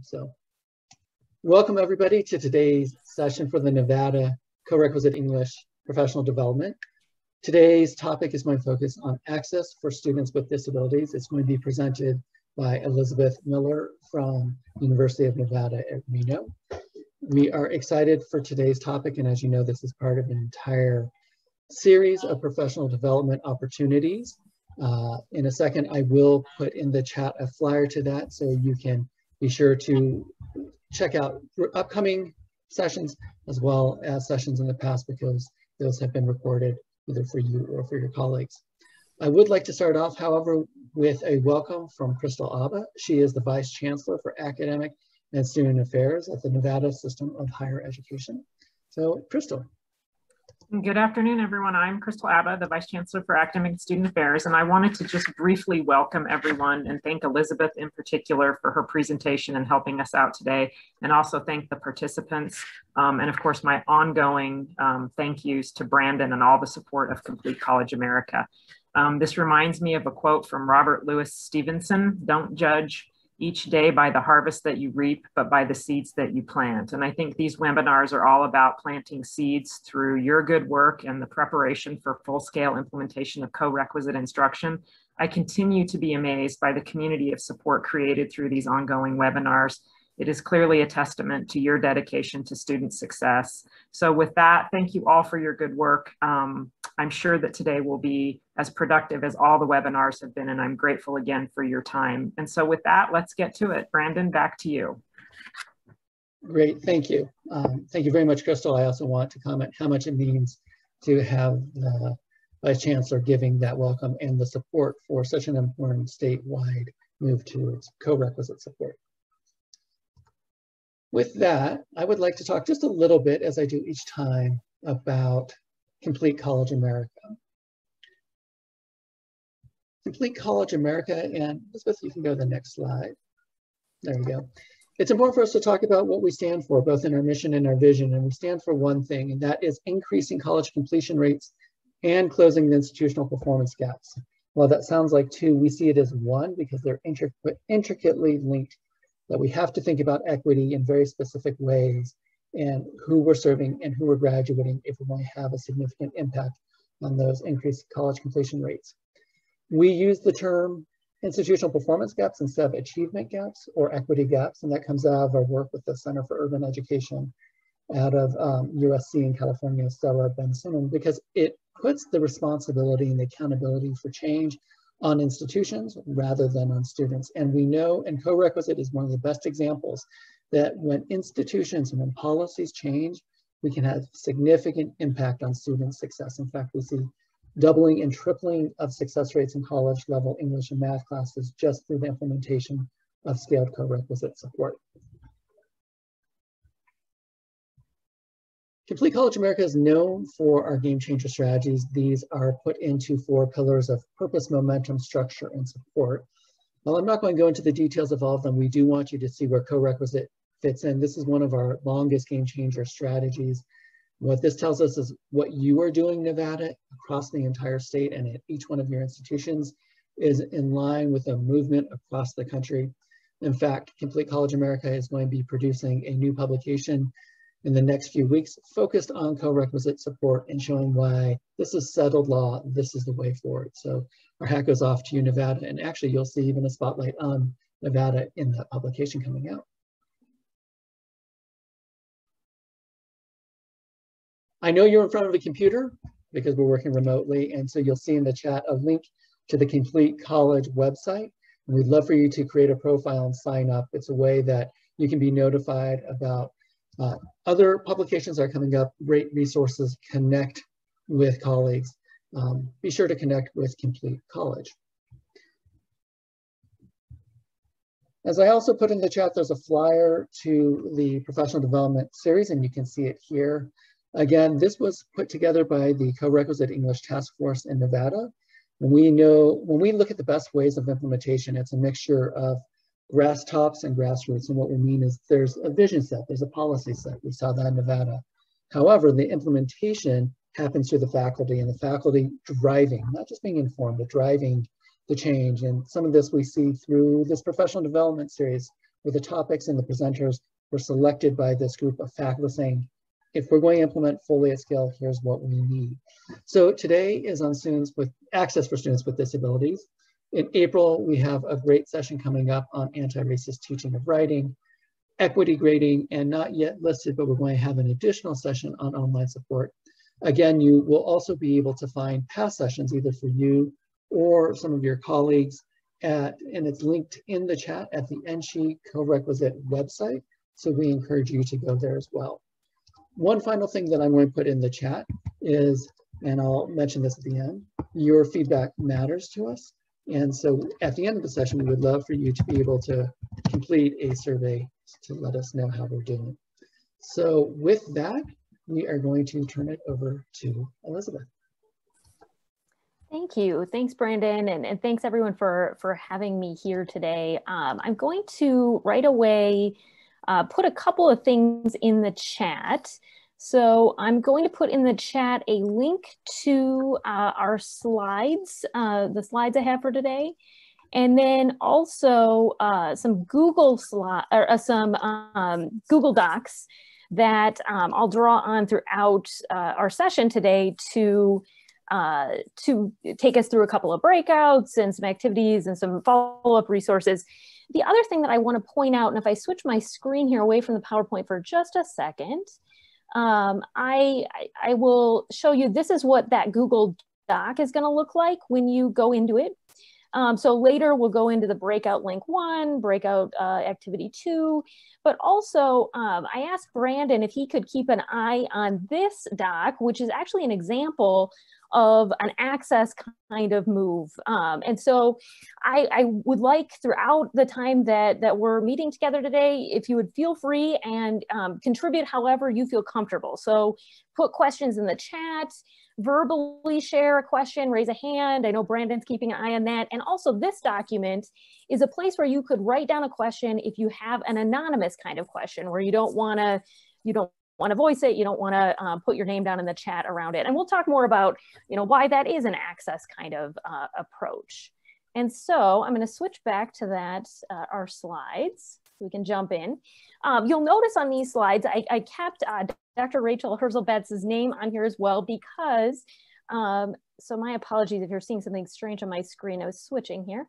So welcome everybody to today's session for the Nevada Co-Requisite English Professional Development. Today's topic is going to focus on access for students with disabilities. It's going to be presented by Elizabeth Miller from University of Nevada at Reno. We are excited for today's topic, and as you know, this is part of an entire series of professional development opportunities. In a second, I will put in the chat a flyer to that, so you can be sure to check out upcoming sessions as well as sessions in the past, because those have been recorded either for you or for your colleagues. I would like to start off, however, with a welcome from Crystal Abba. She is the Vice Chancellor for Academic and Student Affairs at the Nevada System of Higher Education. So, Crystal. Good afternoon, everyone. I'm Crystal Abba, the Vice Chancellor for Academic and Student Affairs, and I wanted to just briefly welcome everyone and thank Elizabeth in particular for her presentation and helping us out today, and also thank the participants, and of course my ongoing thank yous to Brandon and all the support of Complete College America. This reminds me of a quote from Robert Louis Stevenson: "Don't judge each day by the harvest that you reap, but by the seeds that you plant." And I think these webinars are all about planting seeds through your good work and the preparation for full-scale implementation of co-requisite instruction. I continue to be amazed by the community of support created through these ongoing webinars. It is clearly a testament to your dedication to student success. So with that, thank you all for your good work. I'm sure that today will be as productive as all the webinars have been, and I'm grateful again for your time. And so with that, let's get to it. Brandon, back to you. Great, thank you. Thank you very much, Crystal. I also want to comment how much it means to have the Vice Chancellor giving that welcome and the support for such an important statewide move towards co-requisite support. With that, I would like to talk just a little bit, as I do each time, about Complete College America. Complete College America, and Elizabeth, you can go to the next slide. There we go. It's important for us to talk about what we stand for, both in our mission and our vision, and we stand for one thing, and that is increasing college completion rates and closing the institutional performance gaps. While that sounds like two, we see it as one because they're intricately linked, that we have to think about equity in very specific ways and who we're serving and who we're graduating if we want to have a significant impact on those increased college completion rates. We use the term institutional performance gaps instead of achievement gaps or equity gaps, and that comes out of our work with the Center for Urban Education out of USC in California, Stella Ben-Simon, because it puts the responsibility and the accountability for change on institutions rather than on students. And we know, and co-requisite is one of the best examples, that when institutions and when policies change, we can have significant impact on student success. In fact, we see doubling and tripling of success rates in college level English and math classes just through the implementation of scaled co-requisite support. Complete College America is known for our game changer strategies. These are put into 4 pillars of purpose, momentum, structure, and support. While I'm not going to go into the details of all of them, we do want you to see where co-requisite fits in. This is one of our longest game changer strategies. What this tells us is what you are doing, Nevada, across the entire state and at each one of your institutions is in line with a movement across the country. In fact, Complete College America is going to be producing a new publication in the next few weeks focused on co-requisite support and showing why this is settled law, this is the way forward. So our hat goes off to you, Nevada, and actually you'll see even a spotlight on Nevada in that publication coming out. I know you're in front of a computer because we're working remotely, and so you'll see in the chat a link to the Complete College website. And we'd love for you to create a profile and sign up. It's a way that you can be notified about other publications that are coming up, great resources, connect with colleagues. Be sure to connect with Complete College. As I also put in the chat, there's a flyer to the professional development series, and you can see it here. Again, this was put together by the Co-Requisite English Task Force in Nevada. And we know when we look at the best ways of implementation, it's a mixture of grass tops and grassroots. And what we mean is there's a vision set, there's a policy set. We saw that in Nevada. However, the implementation happens through the faculty, and the faculty driving, not just being informed, but driving the change. And some of this we see through this professional development series where the topics and the presenters were selected by this group of faculty saying, if we're going to implement fully at scale, here's what we need. So today is on students with access for students with disabilities. In April, we have a great session coming up on anti-racist teaching of writing, equity grading, and not yet listed, but we're going to have an additional session on online support. Again, you will also be able to find past sessions either for you or some of your colleagues and it's linked in the chat at the NSHE co-requisite website. So we encourage you to go there as well. One final thing that I'm going to put in the chat is, and I'll mention this at the end, your feedback matters to us. And so at the end of the session, we would love for you to be able to complete a survey to let us know how we're doing. So with that, we are going to turn it over to Elizabeth. Thank you. Thanks, Brandon. And thanks everyone for having me here today. I'm going to right away put a couple of things in the chat. So I'm going to put in the chat a link to our slides, the slides I have for today. And then also some Google Google Docs that I'll draw on throughout our session today to take us through a couple of breakouts and some activities and some follow-up resources. The other thing that I want to point out, and if I switch my screen here away from the PowerPoint for just a second, I will show you, this is what that Google Doc is going to look like when you go into it. So later we'll go into the breakout link 1, breakout activity 2, but also I asked Brandon if he could keep an eye on this doc, which is actually an example of an access kind of move. And so I would like throughout the time that we're meeting together today, if you would feel free and contribute however you feel comfortable. So put questions in the chat, verbally share a question, raise a hand. I know Brandon's keeping an eye on that. And also this document is a place where you could write down a question if you have an anonymous kind of question where you don't want to voice it, you don't want to put your name down in the chat around it. And we'll talk more about, why that is an access kind of approach. And so I'm going to switch back to that, our slides, so we can jump in. You'll notice on these slides, I kept Dr. Rachel Herzlbetz's name on here as well because, so my apologies if you're seeing something strange on my screen, I was switching here.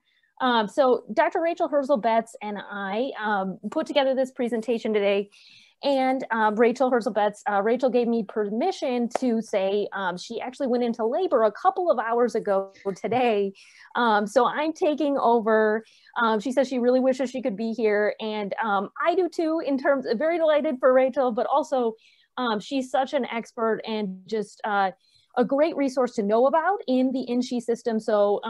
So Dr. Rachel Herzlbetz and I put together this presentation today. And Rachel Herzlbetz, Rachel gave me permission to say she actually went into labor a couple of hours ago today. So I'm taking over. She says she really wishes she could be here. And I do too, in terms of very delighted for Rachel, but also she's such an expert and just a great resource to know about in the NSHE system. So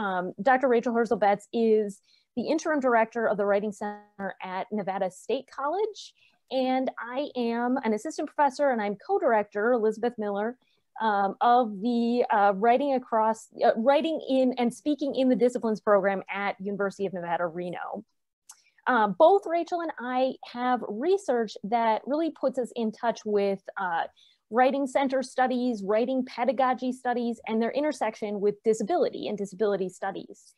Dr. Rachel Herzlbetz is the interim director of the Writing Center at Nevada State College. And I am an assistant professor and I'm co-director, Elizabeth Miller, of the Writing in and Speaking in the Disciplines program at University of Nevada, Reno. Both Rachel and I have research that really puts us in touch with writing center studies, writing pedagogy studies, and their intersection with disability and disability studies.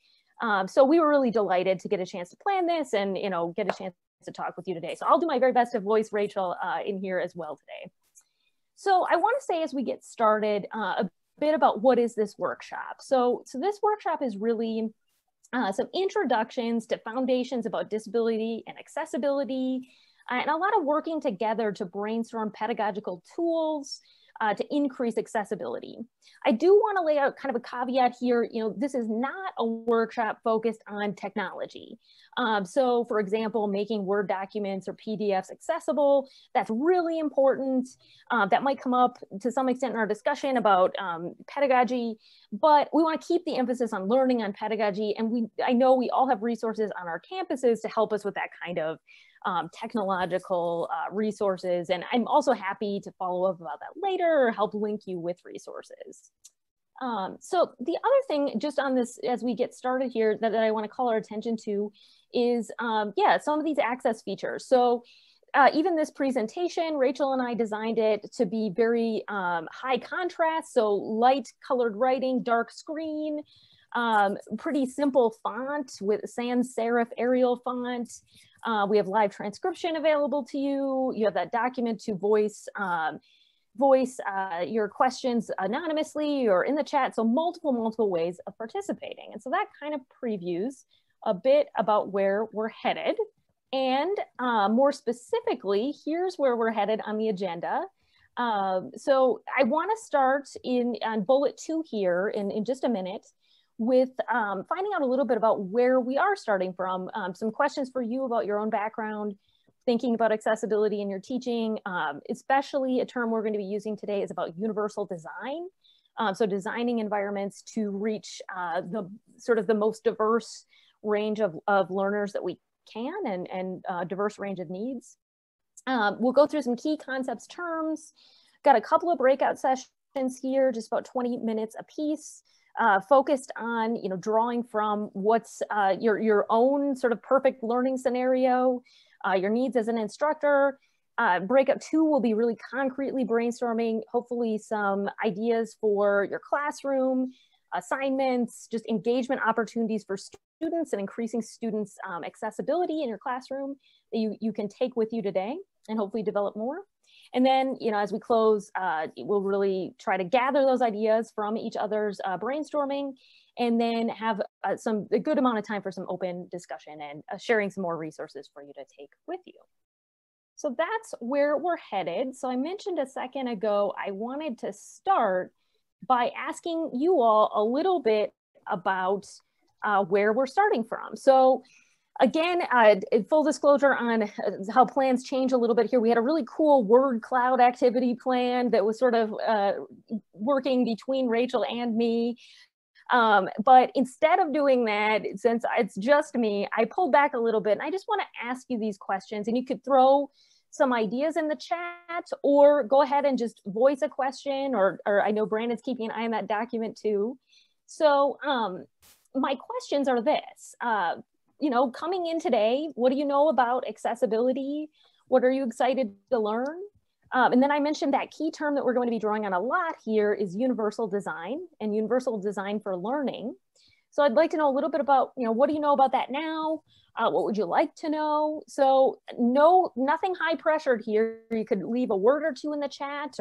So we were really delighted to get a chance to plan this and get a chance to talk with you today. So I'll do my very best to voice Rachel in here as well today. So I want to say as we get started a bit about what is this workshop. So this workshop is really some introductions to foundations about disability and accessibility, and a lot of working together to brainstorm pedagogical tools to increase accessibility. I do want to lay out kind of a caveat here. This is not a workshop focused on technology. So for example, making Word documents or PDFs accessible, that's really important. That might come up to some extent in our discussion about pedagogy, but we want to keep the emphasis on learning on pedagogy. And I know we all have resources on our campuses to help us with that kind of technological resources. And I'm also happy to follow up about that later or help link you with resources. So the other thing just on this, as we get started here, that I want to call our attention to is, some of these access features. So even this presentation, Rachel and I designed it to be very high contrast. So light colored writing, dark screen, pretty simple font with sans serif Arial font. We have live transcription available to you. You have that document to voice your questions anonymously or in the chat. So multiple ways of participating. And so that kind of previews a bit about where we're headed. And more specifically, here's where we're headed on the agenda. So I want to start on bullet 2 here in just a minute with finding out a little bit about where we are starting from, some questions for you about your own background, thinking about accessibility in your teaching, especially a term we're going to be using today is about universal design. So designing environments to reach the most diverse range of learners that we can and diverse range of needs. We'll go through some key concepts, terms, got a couple of breakout sessions here, just about 20 minutes a piece. Focused on, drawing from what's your own sort of perfect learning scenario, your needs as an instructor. Breakout 2 will be really concretely brainstorming, hopefully some ideas for your classroom, assignments, just engagement opportunities for students and increasing students' accessibility in your classroom that you can take with you today and hopefully develop more. And then, as we close, we'll really try to gather those ideas from each other's brainstorming and then have a good amount of time for some open discussion and sharing some more resources for you to take with you. So that's where we're headed. So I mentioned a second ago, I wanted to start by asking you all a little bit about where we're starting from. So again, full disclosure on how plans change a little bit here. We had a really cool word cloud activity plan that was sort of working between Rachel and me. But instead of doing that, since it's just me, I pulled back a little bit and I just want to ask you these questions, and you could throw some ideas in the chat or go ahead and just voice a question, or I know Brandon's keeping an eye on that document too. So my questions are this. Coming in today, what do you know about accessibility? What are you excited to learn? And then I mentioned that key term that we're going to be drawing on a lot here is universal design and universal design for learning. So I'd like to know a little bit about, what do you know about that now? What would you like to know? So nothing high pressured here. You could leave a word or two in the chat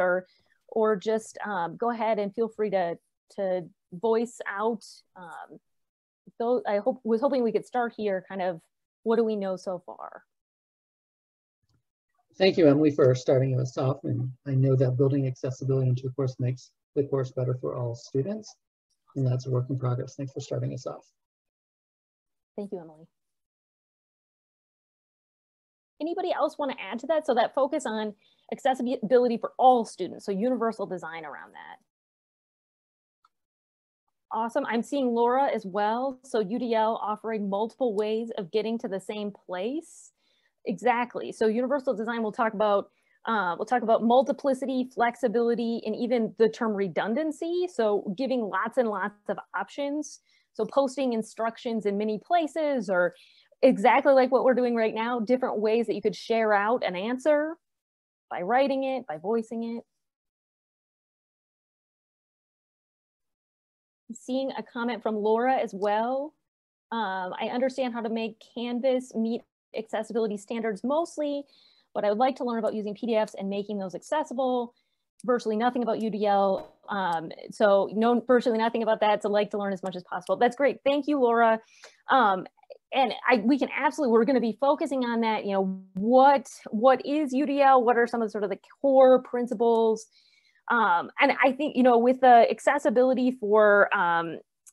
or just go ahead and feel free to voice out. I was hoping we could start here, kind of, what do we know so far? Thank you, Emily, for starting us off. And I know that building accessibility into a course makes the course better for all students. And that's a work in progress. Thanks for starting us off. Thank you, Emily. Anybody else want to add to that? So that focus on accessibility for all students, so universal design around that. Awesome. I'm seeing Laura as well. So UDL offering multiple ways of getting to the same place. Exactly. So universal design, we'll talk about multiplicity, flexibility, and even the term redundancy. So giving lots and lots of options. So posting instructions in many places, or exactly like what we're doing right now, different ways that you could share out an answer by writing it, by voicing it. Seeing a comment from Laura as well. I understand how to make Canvas meet accessibility standards mostly, but I would like to learn about using PDFs and making those accessible. Virtually nothing about UDL. So know virtually nothing about that. So like to learn as much as possible. That's great. Thank you, Laura. And we can absolutely, we're going to be focusing on that. What is UDL? What are some of the sort of the core principles? And I think, with the accessibility for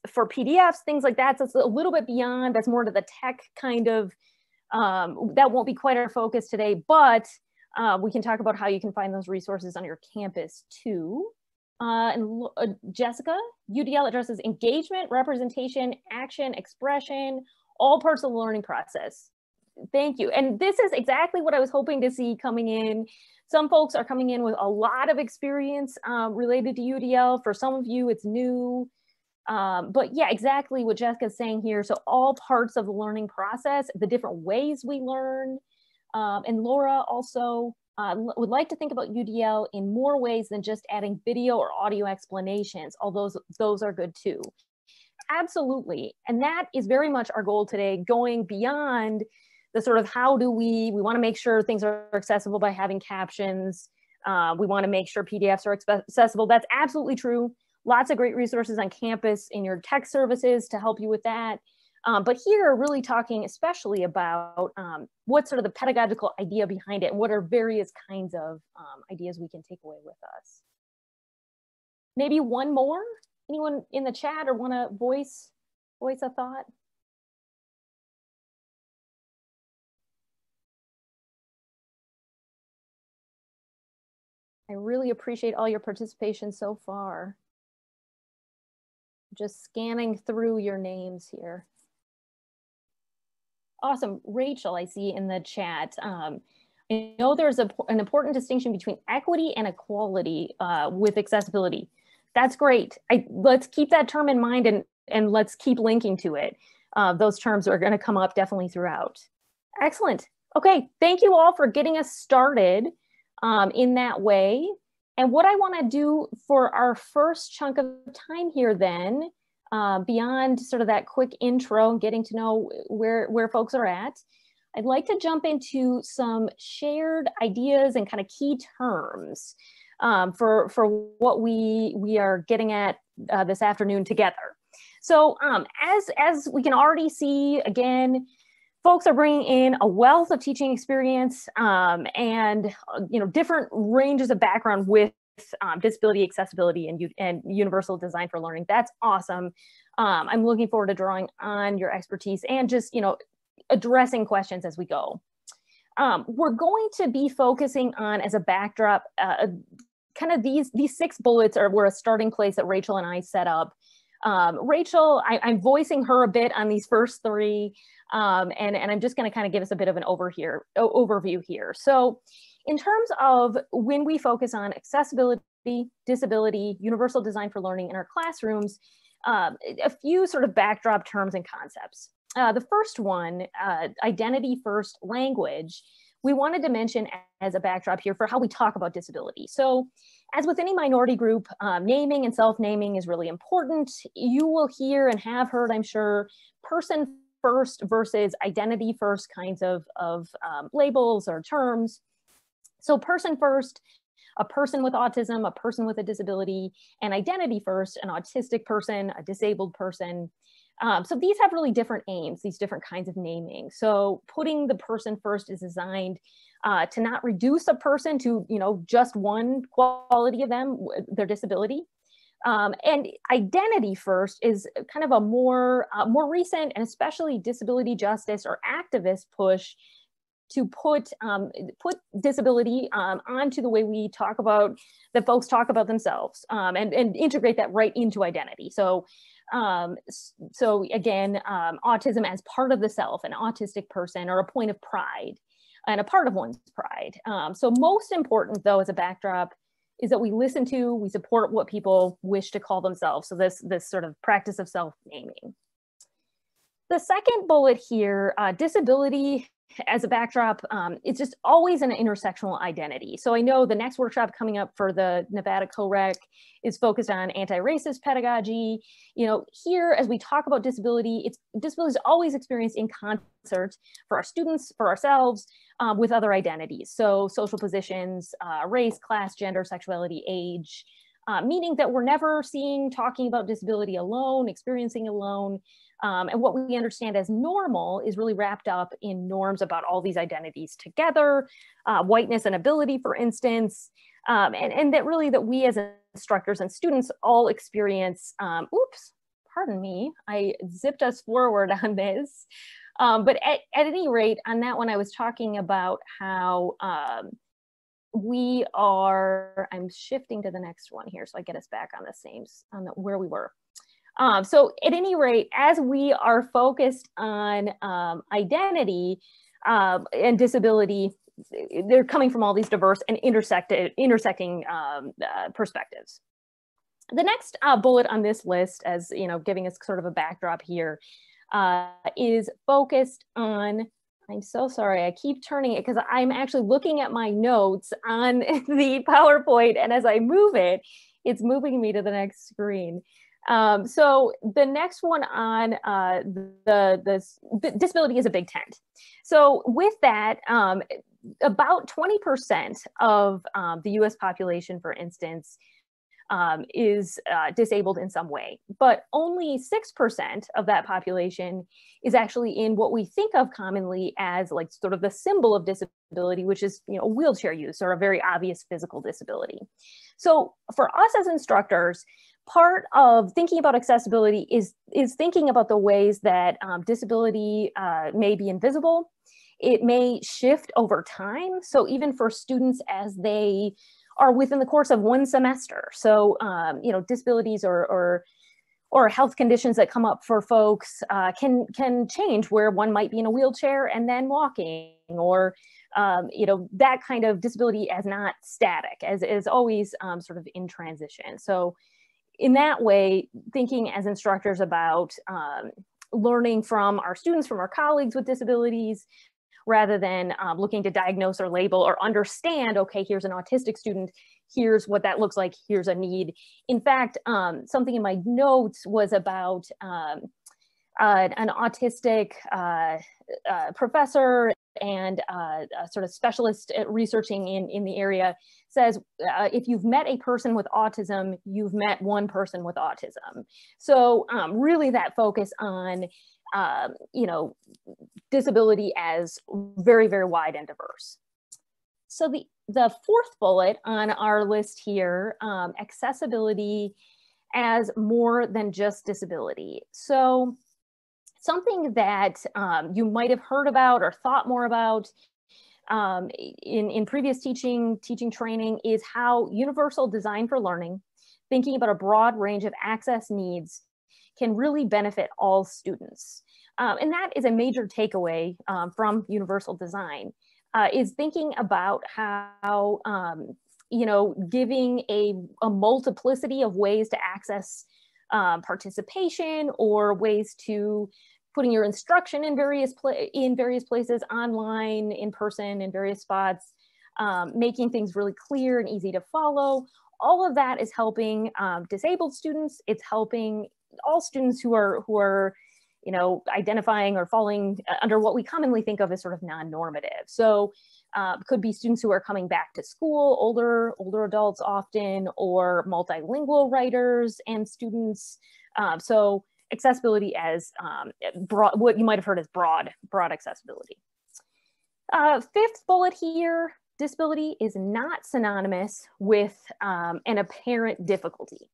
PDFs, things like that, so it's a little bit beyond, that's more to the tech kind of, that won't be quite our focus today, but we can talk about how you can find those resources on your campus too. And Jessica, UDL addresses engagement, representation, action, expression, all parts of the learning process. Thank you. And this is exactly what I was hoping to see coming in. Some folks are coming in with a lot of experience related to UDL. For some of you, it's new. But yeah, exactly what Jessica's saying here. So all parts of the learning process, the different ways we learn. And Laura also would like to think about UDL in more ways than just adding video or audio explanations, although those are good too. Absolutely. And that is very much our goal today, going beyond the sort of how do we want to make sure things are accessible by having captions. We want to make sure PDFs are accessible. That's absolutely true. Lots of great resources on campus in your tech services to help you with that. But here, really talking especially about what's sort of the pedagogical idea behind it, and what are various kinds of ideas we can take away with us. Maybe one more? Anyone in the chat or want to voice a thought? I really appreciate all your participation so far. Just scanning through your names here. Awesome. Rachel, I see in the chat. I know there's an important distinction between equity and equality with accessibility. That's great. Let's keep that term in mind and let's keep linking to it. Those terms are going to come up definitely throughout. Excellent. Okay, thank you all for getting us started in that way. And what I want to do for our first chunk of time here then, beyond sort of that quick intro and getting to know where folks are at, I'd like to jump into some shared ideas and kind of key terms for what we are getting at this afternoon together. So as we can already see, again, folks are bringing in a wealth of teaching experience and different ranges of background with disability, accessibility, and universal design for learning. That's awesome. I'm looking forward to drawing on your expertise and just addressing questions as we go. We're going to be focusing on, as a backdrop, kind of these 6 bullets were a starting place that Rachel and I set up. Rachel, I'm voicing her a bit on these first 3, and I'm just going to kind of give us a bit of an overview here. So in terms of when we focus on accessibility, disability, universal design for learning in our classrooms, a few sort of backdrop terms and concepts. The first one, identity first language, we wanted to mention as a backdrop here for how we talk about disability. So as with any minority group, naming and self-naming is really important. You will hear and have heard, I'm sure, person first versus identity first kinds of labels or terms. So person first, a person with autism, a person with a disability, and identity first, an autistic person, a disabled person. So these have really different aims, these different kinds of naming. So putting the person first is designed to not reduce a person to, just one quality of them, their disability. And identity first is kind of a more recent and especially disability justice or activist push to put disability onto the way we talk about, that folks talk about themselves, and integrate that right into identity. So again, autism as part of the self, an autistic person, or a point of pride and a part of one's pride. So most important though, as a backdrop, is that we listen to, we support what people wish to call themselves. So this sort of practice of self-naming. The second bullet here, disability as a backdrop, it's just always an intersectional identity. So I know the next workshop coming up for the Nevada CoRec is focused on anti-racist pedagogy. Here, as we talk about disability, disability is always experienced in concert for our students, for ourselves, with other identities. So social positions, race, class, gender, sexuality, age, meaning that we're never talking about disability alone, experiencing alone. And what we understand as normal is really wrapped up in norms about all these identities together, whiteness and ability, for instance, and that really that we as instructors and students all experience, oops, pardon me, I zipped us forward on this. But at any rate, on that one, I was talking about how I'm shifting to the next one here, so I get us back on the same, where we were. So at any rate, as we are focused on identity and disability, they're coming from all these diverse and intersecting perspectives. The next bullet on this list, as giving us sort of a backdrop here, is focused on, I'm so sorry, I keep turning it because I'm actually looking at my notes on the PowerPoint, and as I move it, it's moving me to the next screen. So the next one on the disability is a big tent. So with that, about 20% of the US population, for instance, is disabled in some way, but only 6% of that population is actually in what we think of commonly as like sort of the symbol of disability, which is, you know, wheelchair use or a very obvious physical disability. So for us as instructors, part of thinking about accessibility is thinking about the ways that disability may be invisible. It may shift over time. So even for students as they are within the course of one semester. So, you know, disabilities or health conditions that come up for folks can change, where one might be in a wheelchair and then walking, or, you know, that kind of disability as not static, as always sort of in transition. So in that way, thinking as instructors about learning from our students, from our colleagues with disabilities, rather than looking to diagnose or label or understand, okay, here's an autistic student, here's what that looks like, here's a need. In fact, something in my notes was about an autistic professor and a sort of specialist at researching in the area says, if you've met a person with autism, you've met one person with autism. So really that focus on you know, disability as very, very wide and diverse. So the fourth bullet on our list here, accessibility as more than just disability. So something that you might have heard about or thought more about in previous teaching training is how universal design for learning, thinking about a broad range of access needs, can really benefit all students. And that is a major takeaway from universal design, is thinking about how, you know, giving a multiplicity of ways to access participation, or ways to putting your instruction in various places, online, in person, in various spots, making things really clear and easy to follow. All of that is helping disabled students. It's helping all students who are, you know, identifying or falling under what we commonly think of as sort of non-normative. So could be students who are coming back to school, older adults often, or multilingual writers and students. So accessibility as broad, what you might have heard as broad accessibility. Fifth bullet here, disability is not synonymous with an apparent difficulty.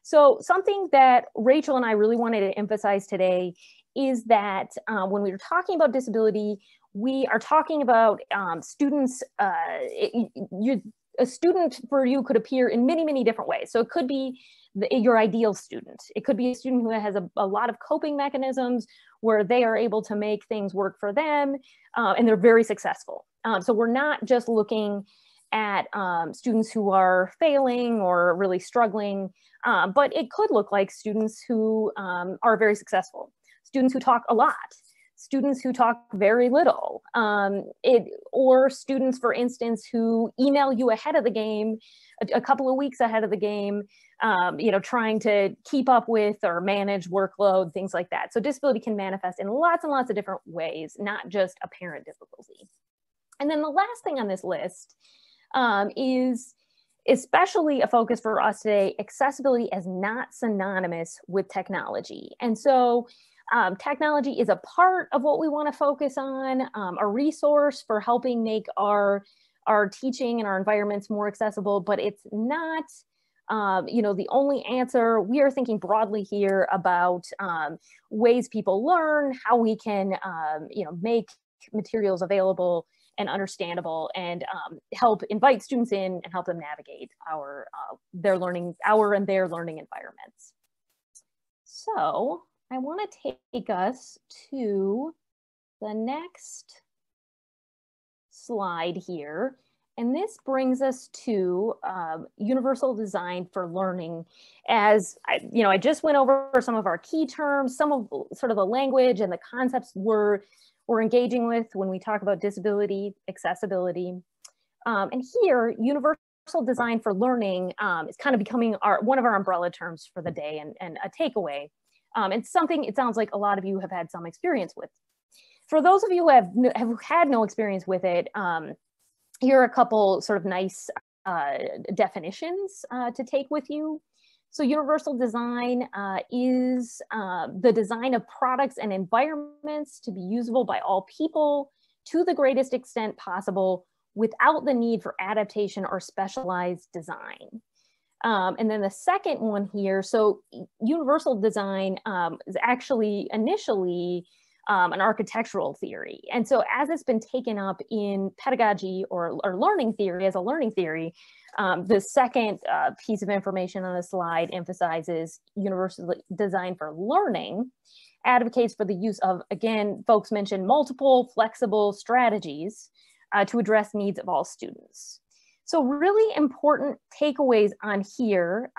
So something that Rachel and I really wanted to emphasize today is that when we were talking about disability, we are talking about students, a student for you could appear in many, many different ways. So it could be your ideal student. It could be a student who has a lot of coping mechanisms where they are able to make things work for them, and they're very successful. So we're not just looking at students who are failing or really struggling, but it could look like students who are very successful, students who talk a lot, students who talk very little, or students, for instance, who email you ahead of the game, a couple of weeks ahead of the game, you know, trying to keep up with or manage workload, things like that. So disability can manifest in lots and lots of different ways, not just apparent difficulty. And then the last thing on this list is especially a focus for us today, accessibility as not synonymous with technology. And so technology is a part of what we want to focus on, a resource for helping make our teaching and our environments more accessible, but it's not, you know, the only answer. We are thinking broadly here about ways people learn, how we can, you know, make materials available and understandable, and help invite students in and help them navigate their learning environments. So I want to take us to the next slide here. And this brings us to universal design for learning. As I just went over some of our key terms, some of sort of the language and the concepts we're engaging with when we talk about disability, accessibility. And here, universal design for learning is kind of becoming one of our umbrella terms for the day, and a takeaway. It's something it sounds like a lot of you have had some experience with. For those of you who have had no experience with it, here are a couple sort of nice definitions to take with you. So universal design is the design of products and environments to be usable by all people to the greatest extent possible without the need for adaptation or specialized design. And then the second one here, so universal design is actually initially an architectural theory. And so as it's been taken up in pedagogy or learning theory as a learning theory, the second piece of information on the slide emphasizes universal design for learning, advocates for the use of, again, folks mentioned multiple flexible strategies to address needs of all students. So really important takeaways on here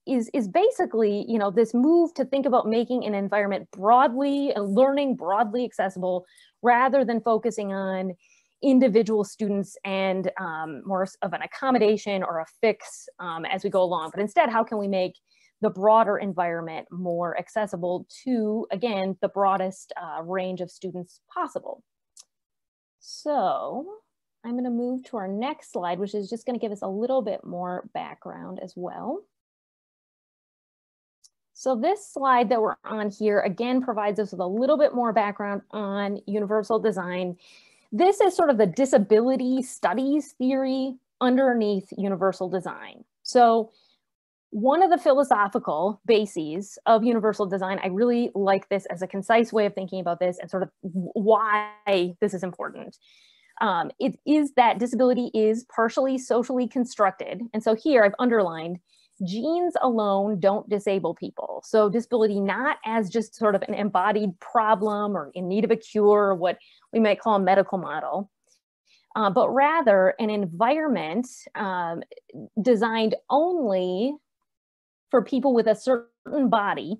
is basically, you know, this move to think about making an environment broadly and learning broadly accessible rather than focusing on individual students and more of an accommodation or a fix as we go along. But instead, how can we make the broader environment more accessible to, again, the broadest range of students possible? So I'm going to move to our next slide, which is just going to give us a little bit more background as well. So this slide that we're on here, again, provides us with a little bit more background on universal design. This is sort of the disability studies theory underneath universal design. So one of the philosophical bases of universal design, I really like this as a concise way of thinking about this and sort of why this is important. It is that disability is partially socially constructed. And so here I've underlined, genes alone don't disable people. So disability not as just sort of an embodied problem or in need of a cure, or what we might call a medical model, but rather an environment designed only for people with a certain body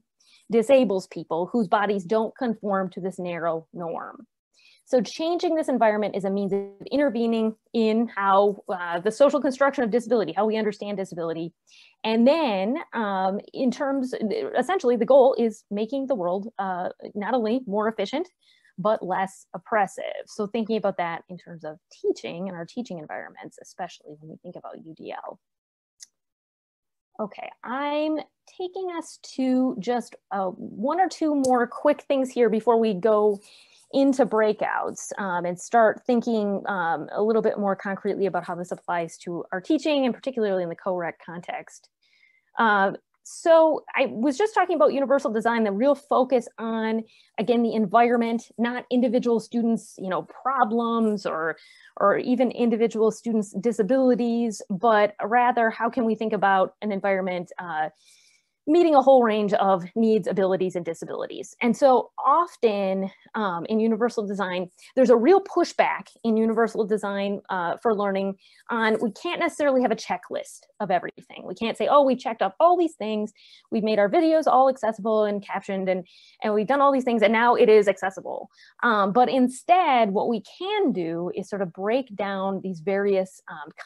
disables people whose bodies don't conform to this narrow norm. So changing this environment is a means of intervening in how the social construction of disability, how we understand disability. And then in terms, essentially the goal is making the world not only more efficient, but less oppressive. So thinking about that in terms of teaching and our teaching environments, especially when we think about UDL. Okay, I'm taking us to just one or two more quick things here before we go into breakouts and start thinking a little bit more concretely about how this applies to our teaching, and particularly in the co-rec context. So I was just talking about universal design, the real focus on, again, the environment, not individual students, you know, problems or even individual students' disabilities, but rather how can we think about an environment meeting a whole range of needs, abilities, and disabilities. And so often in universal design, there's a real pushback in universal design for learning on, we can't necessarily have a checklist of everything. We can't say, oh, we checked off all these things. We've made our videos all accessible and captioned, and we've done all these things, and now it is accessible. But instead, what we can do is sort of break down these various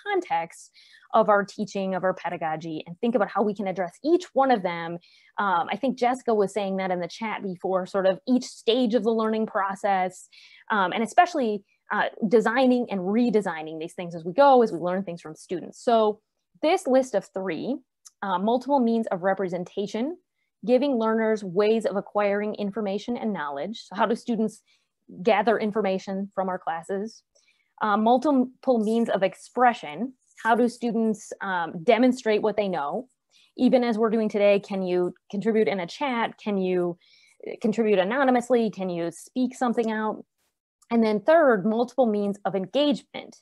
contexts of our teaching, of our pedagogy, and think about how we can address each one of them. I think Jessica was saying that in the chat before, sort of each stage of the learning process, and especially designing and redesigning these things as we go, as we learn things from students. So this list of three, multiple means of representation, giving learners ways of acquiring information and knowledge. So how do students gather information from our classes? Multiple means of expression. How do students demonstrate what they know? Even as we're doing today, can you contribute in a chat? Can you contribute anonymously? Can you speak something out? And then third, multiple means of engagement,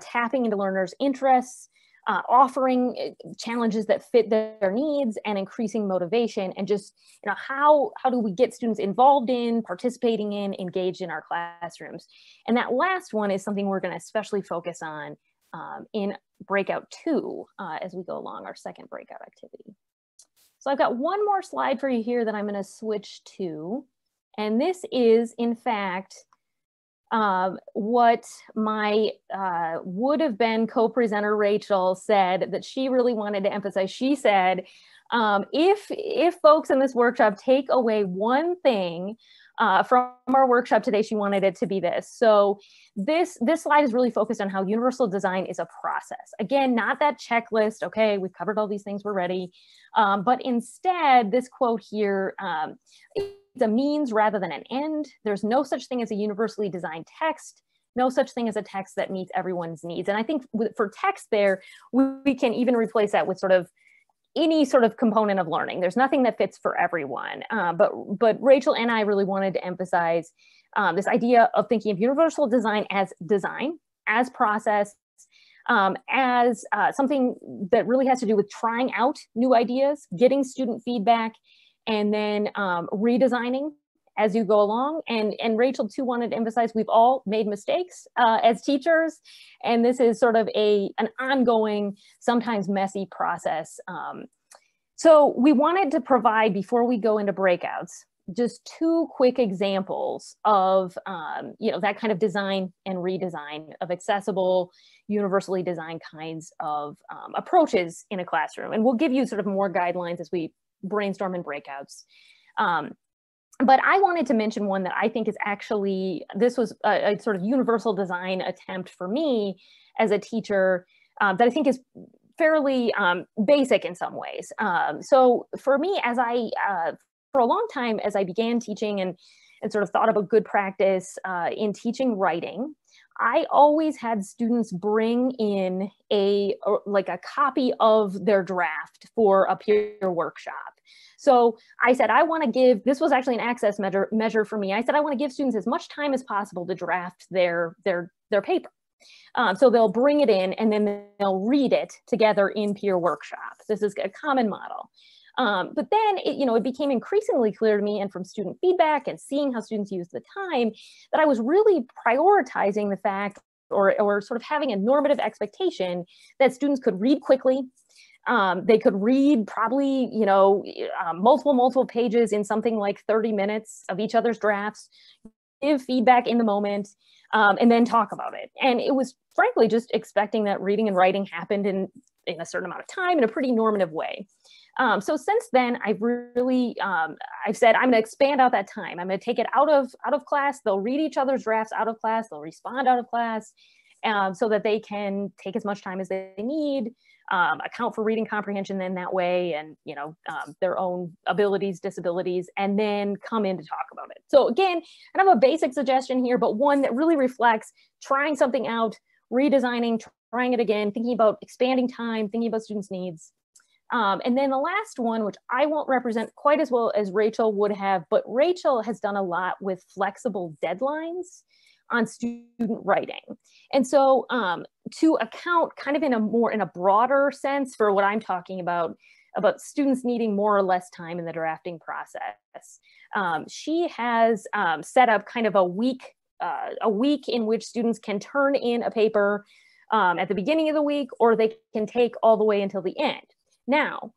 tapping into learners' interests, offering challenges that fit their needs, and increasing motivation. And just, you know, how do we get students involved in, participating in, engaged in our classrooms? And that last one is something we're going to especially focus on in Breakout 2 as we go along, our second breakout activity. So I've got one more slide for you here that I'm going to switch to. And this is, in fact, what my would have been co-presenter Rachel said that she really wanted to emphasize. She said, if folks in this workshop take away one thing from our workshop today, she wanted it to be this. So this slide is really focused on how universal design is a process. Again, not that checklist, okay, we've covered all these things, we're ready. But instead, this quote here, it's a means rather than an end. There's no such thing as a universally designed text, no such thing as a text that meets everyone's needs. And I think for text there, we can even replace that with sort of any sort of component of learning. There's nothing that fits for everyone. But Rachel and I really wanted to emphasize this idea of thinking of universal design, as process, as something that really has to do with trying out new ideas, getting student feedback, and then redesigning as you go along. And Rachel too wanted to emphasize we've all made mistakes as teachers, and this is sort of an ongoing, sometimes messy process. So we wanted to provide, before we go into breakouts, just two quick examples of that kind of design and redesign of accessible, universally designed kinds of approaches in a classroom. And we'll give you sort of more guidelines as we brainstorm in breakouts. But I wanted to mention one that I think is actually, this was a sort of universal design attempt for me as a teacher that I think is fairly basic in some ways. So for me, as for a long time, as I began teaching and sort of thought about good practice in teaching writing, I always had students bring in a copy of their draft for a peer workshop. So I said, I want to give, this was actually an access measure for me. I said, I want to give students as much time as possible to draft their paper. So they'll bring it in and then they'll read it together in peer workshops. This is a common model. But then it became increasingly clear to me, and from student feedback and seeing how students use the time, that I was really prioritizing the fact or sort of having a normative expectation that students could read quickly. They could read probably, multiple pages in something like 30 minutes of each other's drafts, give feedback in the moment, and then talk about it. And it was frankly just expecting that reading and writing happened in a certain amount of time in a pretty normative way. So since then, I've really, I've said, I'm going to expand out that time. I'm going to take it out of class. They'll read each other's drafts out of class. They'll respond out of class so that they can take as much time as they need, account for reading comprehension in that way, and their own abilities, disabilities, and then come in to talk about it. So again, I have a basic suggestion here, but one that really reflects trying something out, redesigning, trying it again, thinking about expanding time, thinking about students' needs. And then the last one, which I won't represent quite as well as Rachel would have, but Rachel has done a lot with flexible deadlines on student writing. And so to account kind of in a broader sense for what I'm talking about students needing more or less time in the drafting process, she has set up kind of a week in which students can turn in a paper at the beginning of the week, or they can take all the way until the end. Now,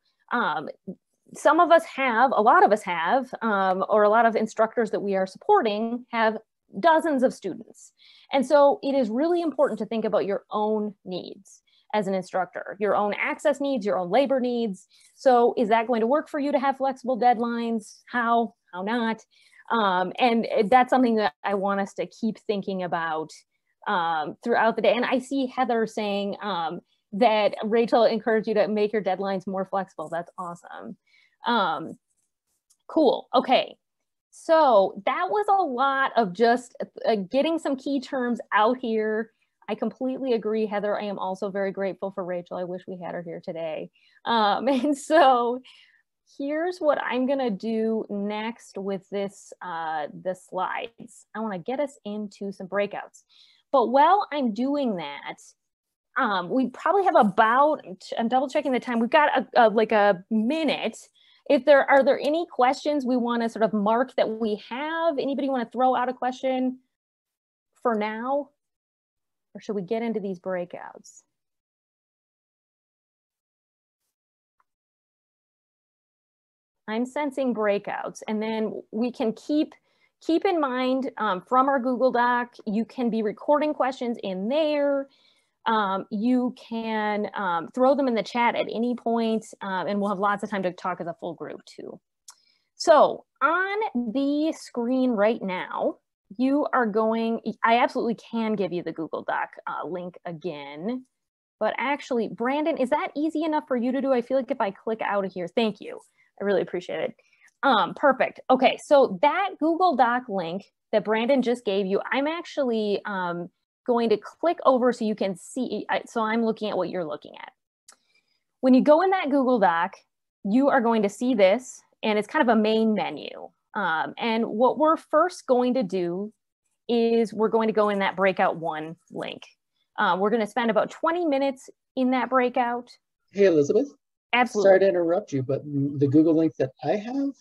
some of us have, a lot of us have, or a lot of instructors that we are supporting have dozens of students. And so it is really important to think about your own needs as an instructor, your own access needs, your own labor needs. So is that going to work for you to have flexible deadlines? How not? And that's something that I want us to keep thinking about throughout the day. And I see Heather saying, that Rachel encouraged you to make your deadlines more flexible. That's awesome. Cool. Okay. So that was a lot of just getting some key terms out here. I completely agree, Heather. I am also very grateful for Rachel. I wish we had her here today. And so here's what I'm gonna do next with the slides. I wanna get us into some breakouts. But while I'm doing that, we probably have about, I'm double checking the time. We've got like a minute. Are there any questions we want to sort of mark that we have? Anybody want to throw out a question for now? Or should we get into these breakouts? I'm sensing breakouts, and then we can keep keep in mind from our Google Doc, you can be recording questions in there. You can throw them in the chat at any point, and we'll have lots of time to talk as a full group too. So on the screen right now, you are going, I absolutely can give you the Google Doc link again, but actually, Brandon, is that easy enough for you to do? I feel like if I click out of here, thank you. I really appreciate it. Perfect. Okay, so that Google Doc link that Brandon just gave you, I'm actually going to click over so you can see, so I'm looking at what you're looking at. When you go in that Google Doc, you are going to see this, and it's kind of a main menu. And what we're first going to do is we're going to go in that Breakout 1 link. We're going to spend about 20 minutes in that breakout. Hey, Elizabeth. Absolutely. Sorry to interrupt you, but the Google link that I have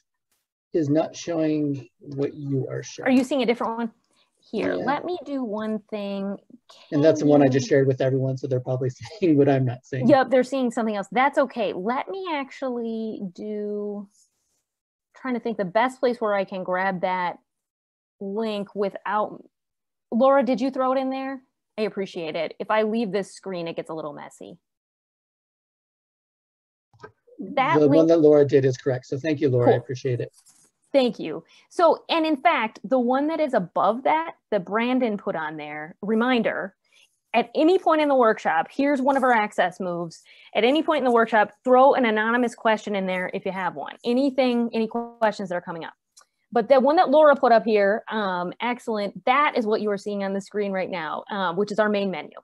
is not showing what you are showing. Are you seeing a different one? Here, Yeah. let me do one thing. And that's the one I just shared with everyone, so they're probably seeing what I'm not seeing. Yep, they're seeing something else. That's okay. Let me actually do, trying to think the best place where I can grab that link without, Laura, did you throw it in there? I appreciate it. If I leave this screen, it gets a little messy. The one that Laura did is correct. So thank you, Laura. Cool. I appreciate it. Thank you. So, and in fact, the one that is above that Brandon put on there, reminder, at any point in the workshop, here's one of our access moves. At any point in the workshop, throw an anonymous question in there if you have one. Anything, any questions that are coming up. But the one that Laura put up here, excellent, that is what you are seeing on the screen right now, which is our main menu.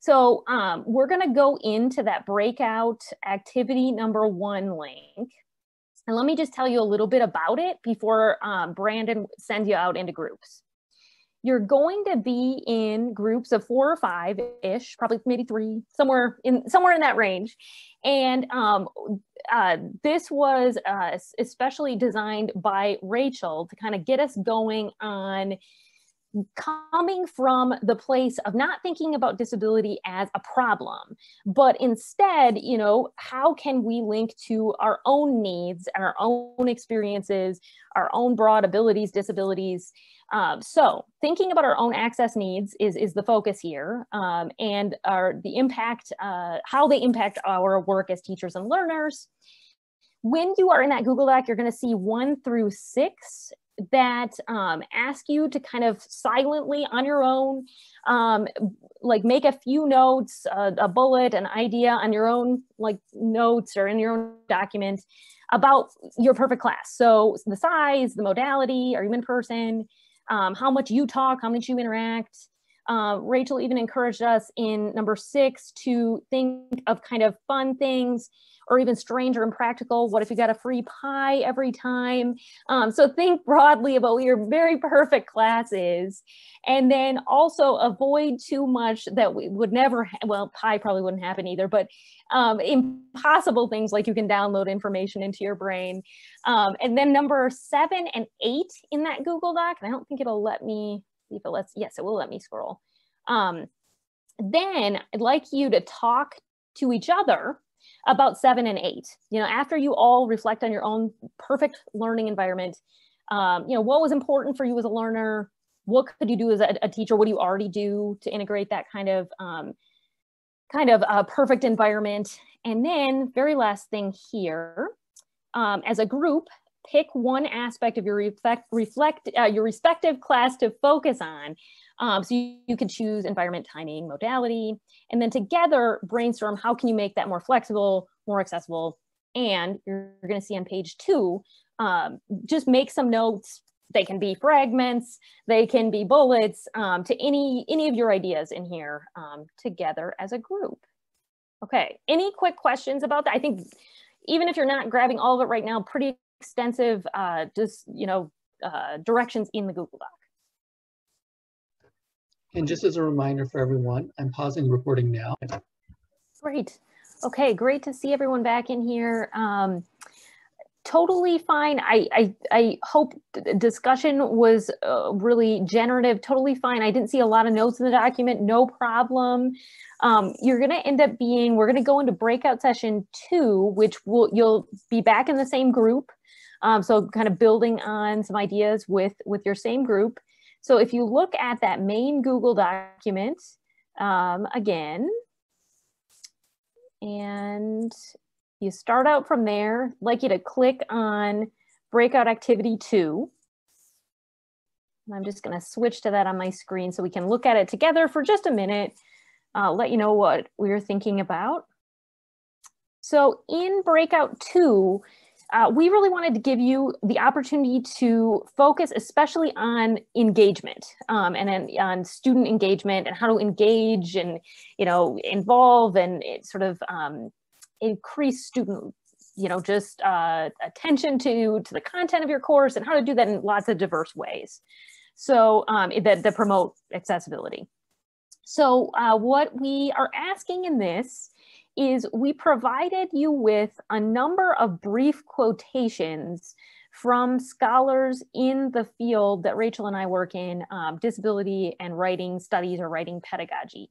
So we're gonna go into that breakout activity number 1 link. And let me just tell you a little bit about it before Brandon sends you out into groups. You're going to be in groups of 4 or 5-ish, probably maybe 3, somewhere in that range. And this was especially designed by Rachel to kind of get us going on coming from the place of not thinking about disability as a problem, but instead, you know, how can we link to our own needs and our own experiences, our own broad abilities, disabilities. So thinking about our own access needs is the focus here, and the impact, how they impact our work as teachers and learners. When you are in that Google Doc, you're going to see 1 through 6 that ask you to kind of silently on your own, like make a few notes, a bullet, an idea on your own like notes or in your own document about your perfect class. So the size, the modality, are you in person, how much you talk, how much you interact. Rachel even encouraged us in number 6 to think of kind of fun things or even strange or impractical. What if you got a free pie every time? So think broadly about what your very perfect class is. And then also avoid too much that we would never, well, pie probably wouldn't happen either, but impossible things like you can download information into your brain. And then number 7 and 8 in that Google Doc, and I don't think it'll let me, if it lets, yes, it will let me scroll. Then I'd like you to talk to each other about 7 and 8. You know, after you all reflect on your own perfect learning environment, you know, what was important for you as a learner? What could you do as a teacher? What do you already do to integrate that kind of perfect environment? And then very last thing here, as a group, pick one aspect of your respective class to focus on. So you could choose environment, timing, modality, and then together brainstorm how can you make that more flexible, more accessible. And you're going to see on page 2, just make some notes. They can be fragments, they can be bullets, to any of your ideas in here together as a group. Okay, any quick questions about that? I think even if you're not grabbing all of it right now, pretty extensive directions in the Google Doc. And just as a reminder for everyone, I'm pausing the recording now. Great. Okay, great to see everyone back in here. Totally fine. I hope the discussion was really generative. Totally fine. I didn't see a lot of notes in the document. No problem. You're going to end up being, we're going to go into breakout session 2, which you'll be back in the same group. So kind of building on some ideas with your same group. So if you look at that main Google document again, and you start out from there, I'd like you to click on Breakout Activity 2. I'm just going to switch to that on my screen so we can look at it together for just a minute, let you know what we're thinking about. So in Breakout 2, we really wanted to give you the opportunity to focus especially on engagement and on student engagement and how to engage and, you know, involve and sort of increase student, you know, just attention to the content of your course and how to do that in lots of diverse ways. So that promote accessibility. So what we are asking in this is we provided you with a number of brief quotations from scholars in the field that Rachel and I work in, disability and writing studies or writing pedagogy.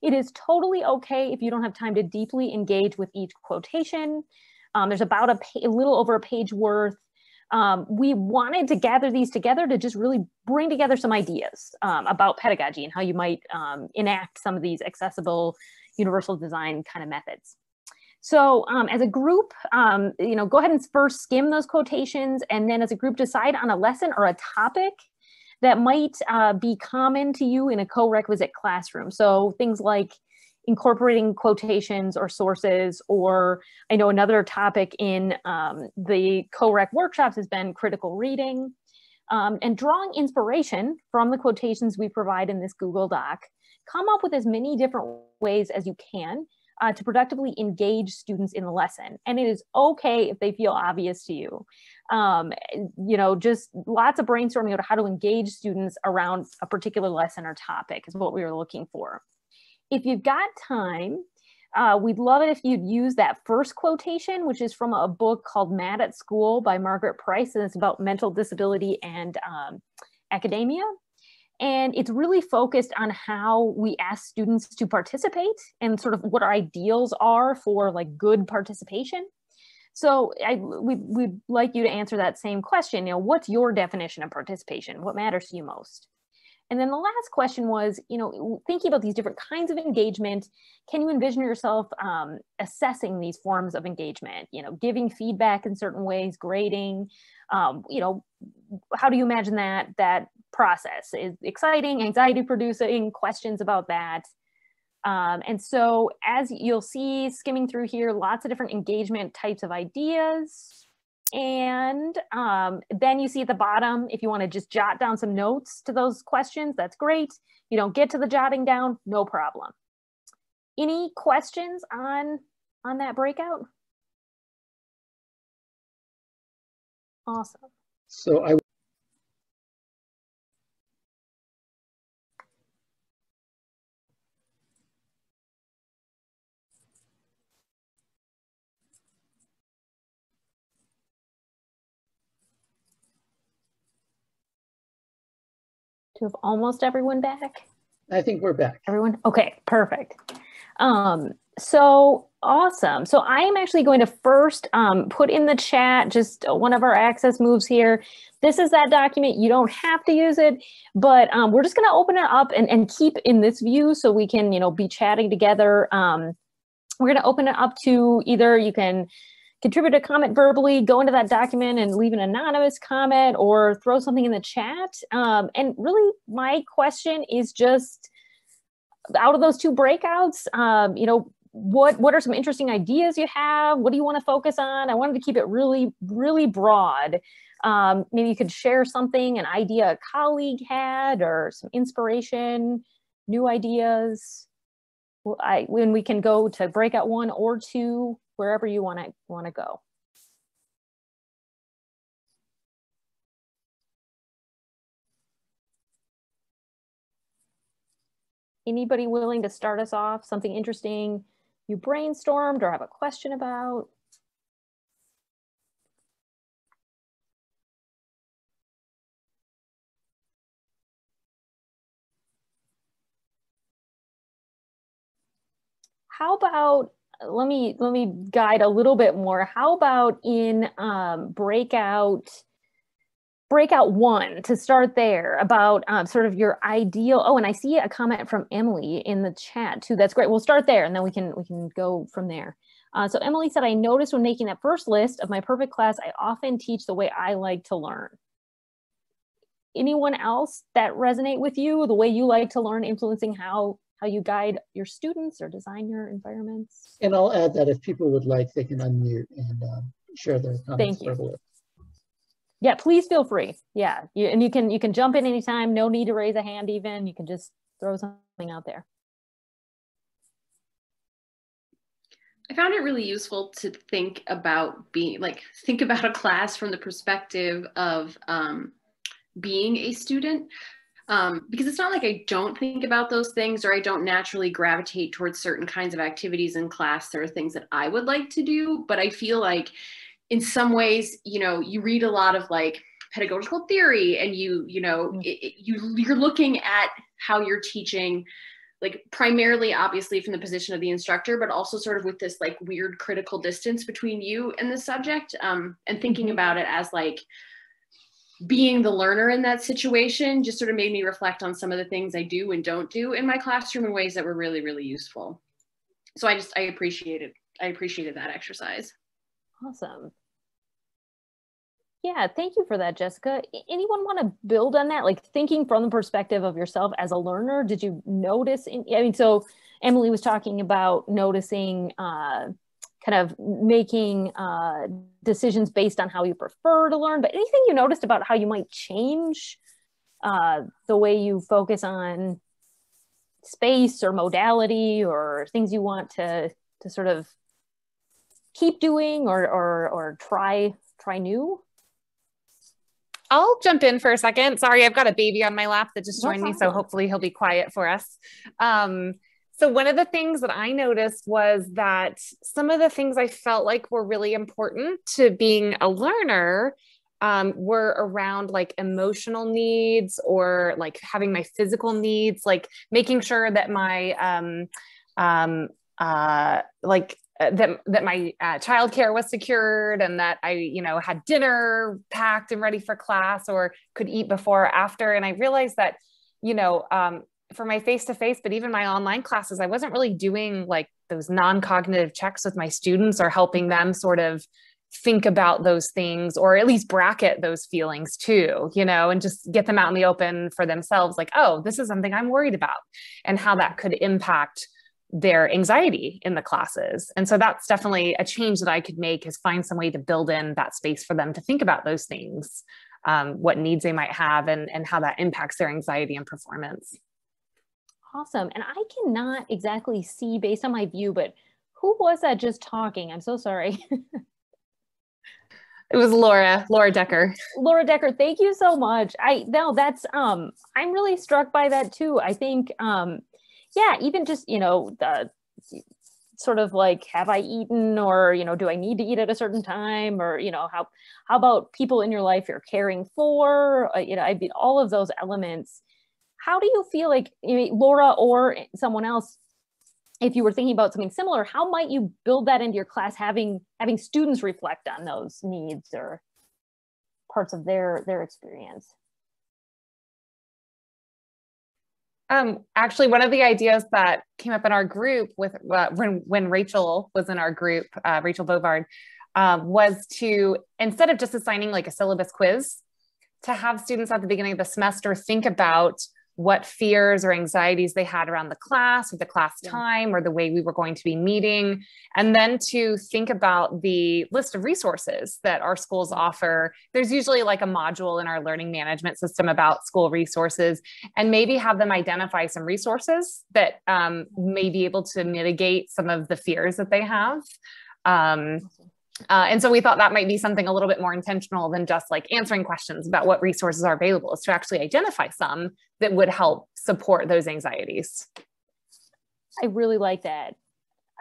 It is totally okay if you don't have time to deeply engage with each quotation. There's about a little over a page worth. We wanted to gather these together to just really bring together some ideas about pedagogy and how you might enact some of these accessible universal design kind of methods. So as a group, you know, go ahead and first skim those quotations, and then as a group decide on a lesson or a topic that might be common to you in a co-requisite classroom. So things like incorporating quotations or sources, or I know another topic in the co-rec workshops has been critical reading, and drawing inspiration from the quotations we provide in this Google Doc. Come up with as many different ways as you can to productively engage students in the lesson. And it is okay if they feel obvious to you. You know, just lots of brainstorming about how to engage students around a particular lesson or topic is what we were looking for. If you've got time, we'd love it if you'd use that first quotation, which is from a book called Mad at School by Margaret Price, and it's about mental disability and academia. And it's really focused on how we ask students to participate and sort of what our ideals are for like good participation. So we'd like you to answer that same question. You know, what's your definition of participation? What matters to you most? And then the last question was, you know, thinking about these different kinds of engagement, can you envision yourself assessing these forms of engagement, you know, giving feedback in certain ways, grading, you know, how do you imagine that process? Is exciting, anxiety producing, questions about that? And so as you'll see, skimming through here, lots of different engagement types of ideas. And then you see at the bottom, if you want to just jot down some notes to those questions, that's great. You don't get to the jotting down, no problem. Any questions on that breakout? Awesome. So I To have almost everyone back? think we're back. Everyone? Okay, perfect. So awesome. So I am actually going to first put in the chat just one of our access moves here. This is that document. You don't have to use it, but we're just going to open it up and keep in this view so we can, you know, be chatting together. We're going to open it up to either you can contribute a comment verbally, go into that document and leave an anonymous comment, or throw something in the chat. And really my question is just, out of those two breakouts, you know, what are some interesting ideas you have? What do you want to focus on? I wanted to keep it really, really broad. Maybe you could share something, an idea a colleague had, or some inspiration, new ideas. When we can go to breakout 1 or 2, wherever you want to go. Anybody willing to start us off? Something interesting you brainstormed or have a question about? How about let me guide a little bit more. How about in breakout 1, to start there, about sort of your ideal. Oh, and I see a comment from Emily in the chat too. That's great. We'll start there and then we can go from there. So Emily said, I noticed when making that first list of my perfect class, I often teach the way I like to learn. Anyone else that resonate with you, the way you like to learn influencing how you guide your students or design your environments? And I'll add that if people would like, they can unmute and share their comments verbally. Yeah, please feel free. Yeah, you can jump in anytime. No need to raise a hand even. You can just throw something out there. I found it really useful to think about a class from the perspective of being a student, because it's not like I don't think about those things or I don't naturally gravitate towards certain kinds of activities in class. There are things that I would like to do, but I feel like in some ways, you read a lot of like pedagogical theory and you're looking at how you're teaching, like primarily obviously from the position of the instructor, but also sort of with this like weird critical distance between you and the subject, and thinking about it as like being the learner in that situation just sort of made me reflect on some of the things I do and don't do in my classroom in ways that were really, really useful. So I appreciated that exercise. Awesome. Yeah, thank you for that, Jessica. Anyone want to build on that? Like thinking from the perspective of yourself as a learner, did you notice, so Emily was talking about noticing, kind of making decisions based on how you prefer to learn, but anything you noticed about how you might change the way you focus on space or modality or things you want to sort of keep doing or try new? I'll jump in for a second. Sorry, I've got a baby on my lap that just joined me, so hopefully he'll be quiet for us. So one of the things that I noticed was that some of the things I felt like were really important to being a learner were around like emotional needs or like having my physical needs, like making sure that my that my childcare was secured and that I, had dinner packed and ready for class or could eat before or after. And I realized that, for my face-to-face, but even my online classes, I wasn't really doing like those non-cognitive checks with my students or helping them sort of think about those things or at least bracket those feelings too, and just get them out in the open for themselves. Like, oh, this is something I'm worried about and how that could impact their anxiety in the classes. And so that's definitely a change that I could make, is find some way to build in that space for them to think about those things, what needs they might have and how that impacts their anxiety and performance. Awesome. And I cannot exactly see based on my view, but who was that just talking? I'm so sorry. It was Laura Decker. Laura Decker, thank you so much. I'm really struck by that too. I think, yeah, even just, the sort of like, have I eaten or, do I need to eat at a certain time or, how about people in your life you're caring for, all of those elements. How do you feel like, Laura or someone else, if you were thinking about something similar, how might you build that into your class, having students reflect on those needs or parts of their experience? Actually, one of the ideas that came up in our group with when Rachel was in our group, Rachel Bovard, was to, instead of just assigning like a syllabus quiz, to have students at the beginning of the semester think about what fears or anxieties they had around the class or the class time or the way we were going to be meeting, and then to think about the list of resources that our schools offer. There's usually like a module in our learning management system about school resources, and maybe have them identify some resources that may be able to mitigate some of the fears that they have. And so we thought that might be something a little bit more intentional than just like answering questions about what resources are available, is to actually identify some that would help support those anxieties. I really like that.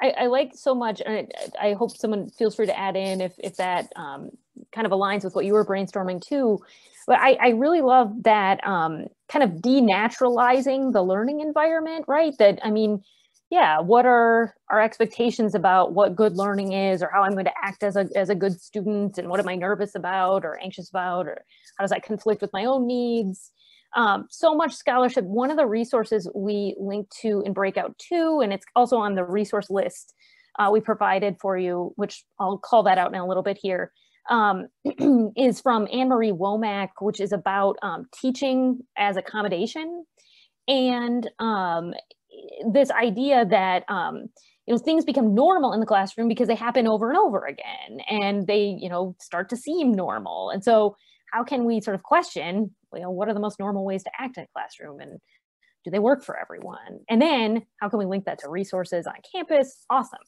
I like so much, and I hope someone feels free to add in if that kind of aligns with what you were brainstorming too. But I really love that kind of denaturalizing the learning environment, right? That, yeah, what are our expectations about what good learning is, or how I'm going to act as a good student, and what am I nervous about or anxious about, or how does that conflict with my own needs? So much scholarship. One of the resources we linked to in Breakout 2, and it's also on the resource list we provided for you, which I'll call that out in a little bit here, is from Anne-Marie Womack, which is about teaching as accommodation. And this idea that things become normal in the classroom because they happen over and over again, and they start to seem normal. And so how can we sort of question, what are the most normal ways to act in a classroom, and do they work for everyone? And then how can we link that to resources on campus? Awesome.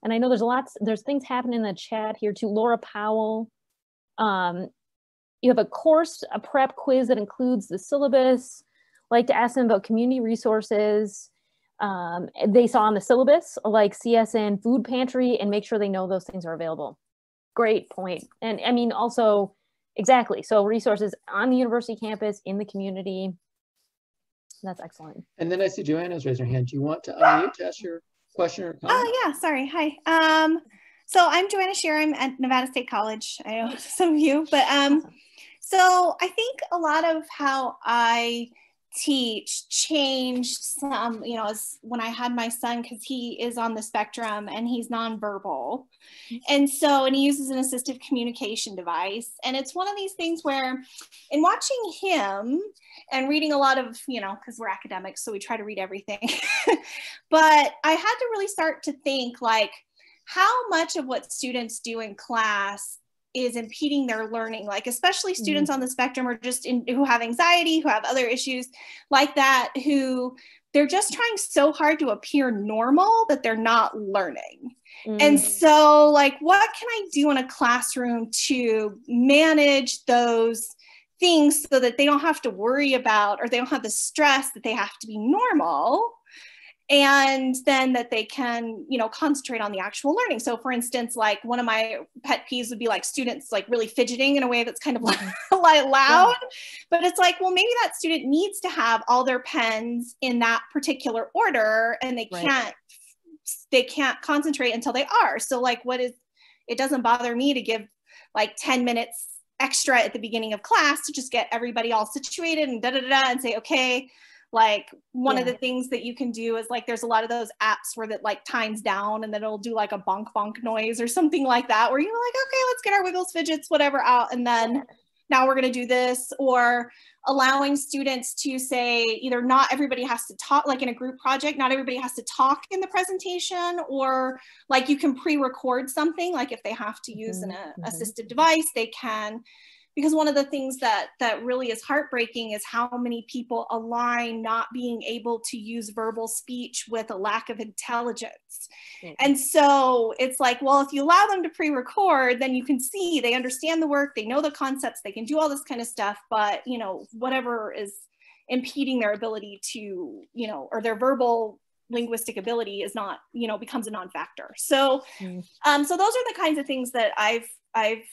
And I know there's things happening in the chat here too. Laura Powell, you have a prep quiz that includes the syllabus. Like to ask them about community resources they saw on the syllabus, like CSN food pantry, and make sure they know those things are available. Great point. And I mean, also, exactly. So resources on the university campus, in the community. That's excellent. And then I see Joanna's raised her hand. Do you want to unmute to ask your question or comment? Oh yeah, sorry, hi. So I'm Joanna Shearer, I'm at Nevada State College. I know some of you, but so I think a lot of how I teach changed some, as when I had my son, because he is on the spectrum and he's nonverbal. And he uses an assistive communication device. And it's one of these things where in watching him and reading a lot of, because we're academics, so we try to read everything. But I had to really start to think like how much of what students do in class is impeding their learning, like especially students on the spectrum, or just who have anxiety, who have other issues like that, who they're just trying so hard to appear normal that they're not learning. And so like, what can I do in a classroom to manage those things so that they don't have to worry about, or they don't have the stress that they have to be normal, and then that they can, concentrate on the actual learning. So for instance, like one of my pet peeves would be like students like really fidgeting in a way that's kind of like loud, but it's like, well, maybe that student needs to have all their pens in that particular order, and they can't concentrate until they are. So like, it doesn't bother me to give like 10 minutes extra at the beginning of class to just get everybody all situated and and say, okay, like one of the things that you can do is like, there's a lot of those apps where that like times down, and then it'll do like a bonk bonk noise or something like that, where you're like, okay, let's get our wiggles, fidgets, whatever out. And then now we're going to do this. Or allowing students to say, either not everybody has to talk, like in a group project, not everybody has to talk in the presentation, or like you can pre-record something, like if they have to use an assistive device, they can. Because one of the things that really is heartbreaking is how many people align not being able to use verbal speech with a lack of intelligence. And so it's like, well, if you allow them to pre-record, then you can see they understand the work, they know the concepts, they can do all this kind of stuff, but whatever is impeding their ability to, or their verbal linguistic ability is not, becomes a non-factor. So, so those are the kinds of things that I've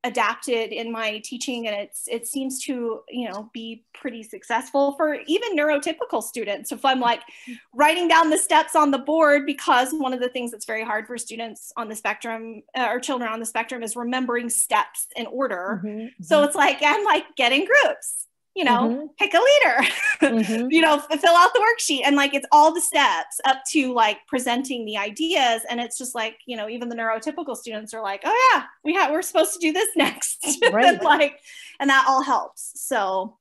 adapted in my teaching, and it seems to be pretty successful for even neurotypical students. So if I'm like writing down the steps on the board, because one of the things that's very hard for students on the spectrum or children on the spectrum is remembering steps in order. So it's like, I'm like, get in groups, pick a leader, fill out the worksheet, and like, it's all the steps up to like presenting the ideas. And it's just like, even the neurotypical students are like, oh yeah, we're supposed to do this next. And that all helps. So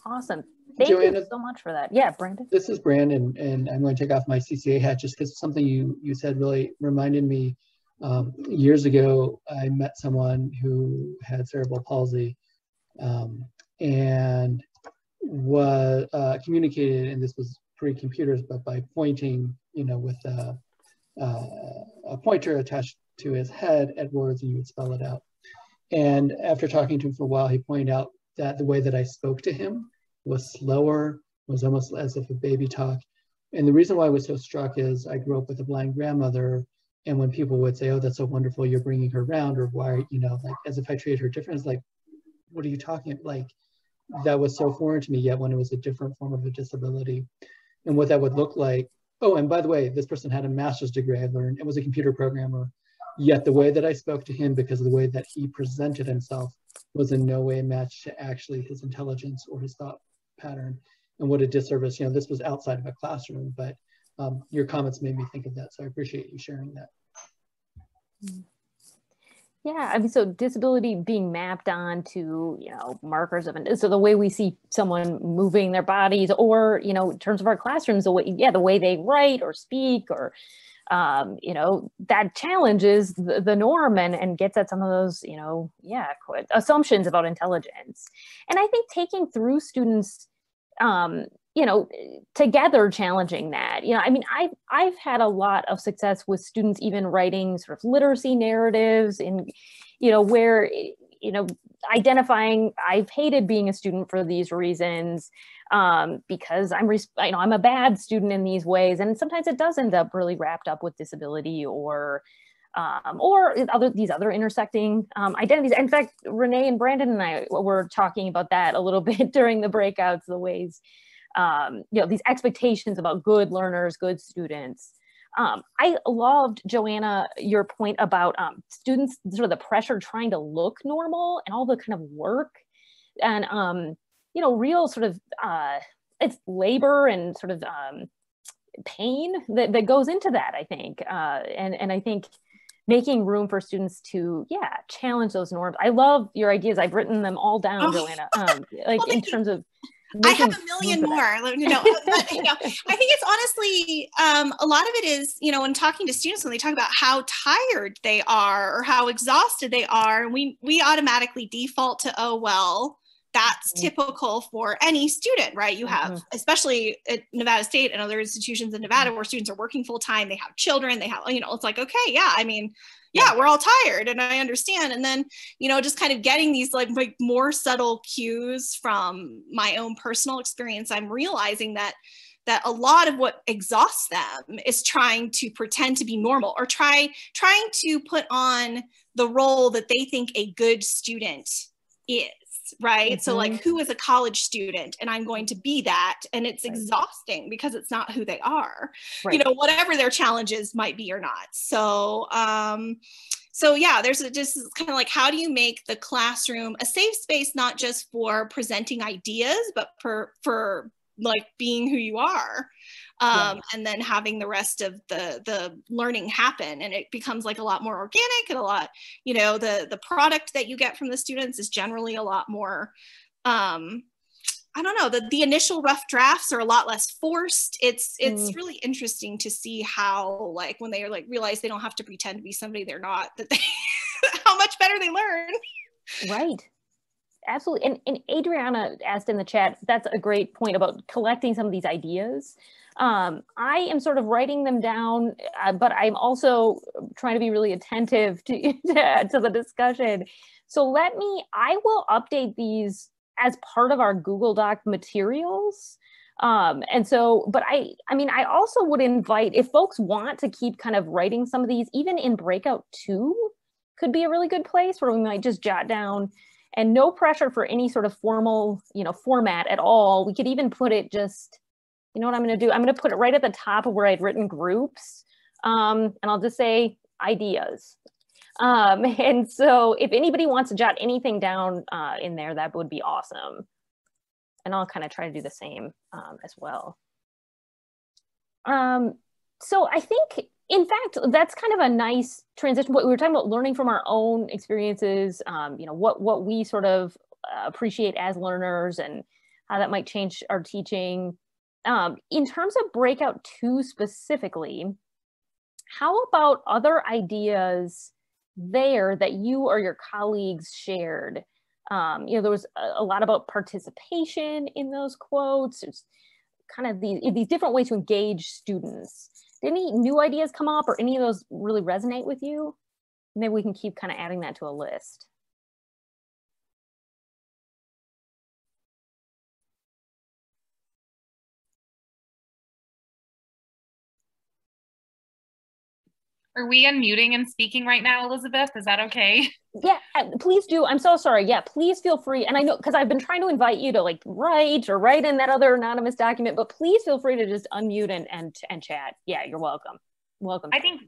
awesome. Thank Joanna, you so much for that. Yeah, Brandon. This is Brandon, and I'm going to take off my CCA hat just because something you said really reminded me. Years ago, I met someone who had cerebral palsy, and was communicated, and this was pre-computers, but by pointing, with a pointer attached to his head at words, and you would spell it out. And after talking to him for a while, he pointed out that the way that I spoke to him was slower, was almost as if a baby talked. And the reason why I was so struck is I grew up with a blind grandmother, and when people would say, oh, that's so wonderful, you're bringing her around, or why, like as if I treated her different, it's like, what are you talking about? Like, that was so foreign to me, yet when it was a different form of a disability. And what that would look like Oh, and by the way, this person had a master's degree, I learned, and was a computer programmer. Yet the way that I spoke to him, because of the way that he presented himself, was in no way matched to actually his intelligence or his thought pattern. And what a disservice, you know, this was outside of a classroom, but your comments made me think of that. So I appreciate you sharing that. Yeah, I mean, so disability being mapped onto, you know, markers of, so the way we see someone moving their bodies, or, you know, in terms of our classrooms, the way, yeah, the way they write or speak, or, you know, that challenges the norm and gets at some of those, you know, yeah, assumptions about intelligence. And I think taking through students, you know, together challenging that, you know, I mean, I've had a lot of success with students even writing sort of literacy narratives in, you know, where, you know, identifying I've hated being a student for these reasons, because you know, I'm a bad student in these ways. And sometimes it does end up really wrapped up with disability or these other intersecting identities. In fact, Renee and Brandon and I were talking about that a little bit during the breakouts, the ways, you know, these expectations about good learners, good students. I loved, Joanna, your point about students, sort of the pressure trying to look normal and all the kind of work and, you know, real sort of, it's labor and sort of pain that goes into that, I think. And I think making room for students to, yeah, challenge those norms. I love your ideas. I've written them all down, Joanna, like well, in terms of I have a million more, you know, but, you know, I think it's honestly, a lot of it is, you know, when talking to students, when they talk about how tired they are or how exhausted they are, we automatically default to, oh, well, that's typical for any student, right? You have, especially at Nevada State and other institutions in Nevada where students are working full time, they have children, they have, you know, it's like, okay, yeah, I mean, yeah, we're all tired and I understand. And then, you know, just kind of getting these like more subtle cues from my own personal experience, I'm realizing that a lot of what exhausts them is trying to pretend to be normal or trying to put on the role that they think a good student is. Right. So like, who is a college student and I'm going to be that. And it's exhausting because it's not who they are, you know, whatever their challenges might be or not. So, so yeah, there's just kind of like, how do you make the classroom a safe space, not just for presenting ideas, but for like being who you are. And then having the rest of the learning happen, and it becomes like a lot more organic and a lot, you know, the product that you get from the students is generally a lot more, I don't know, the initial rough drafts are a lot less forced. It's really interesting to see how, like, when they are like realize they don't have to pretend to be somebody they're not, that they how much better they learn. Right. Absolutely. And Adriana asked in the chat, that's a great point about collecting some of these ideas. I am sort of writing them down, but I'm also trying to be really attentive to the discussion. So I will update these as part of our Google Doc materials. And so, but I mean, I also would invite, if folks want to keep kind of writing some of these, even in Breakout 2 could be a really good place where we might just jot down, and no pressure for any sort of formal, you know, format at all. We could even put it just, you know what I'm going to do? I'm going to put it right at the top of where I'd written groups. And I'll just say ideas. And so if anybody wants to jot anything down in there, that would be awesome. And I'll kind of try to do the same as well. So I think, in fact, that's kind of a nice transition. What we were talking about, learning from our own experiences, you know, what we sort of appreciate as learners and how that might change our teaching. In terms of Breakout 2 specifically, how about other ideas there that you or your colleagues shared? You know, there was a lot about participation in those quotes. There's kind of these different ways to engage students. Did any new ideas come up, or any of those really resonate with you? Maybe we can keep kind of adding that to a list. Are we unmuting and speaking right now, Elizabeth? Is that okay? Yeah, please do. I'm so sorry. Yeah, please feel free. And I know, because I've been trying to invite you to like write in that other anonymous document, but please feel free to just unmute and chat. Yeah, you're welcome. Welcome. I think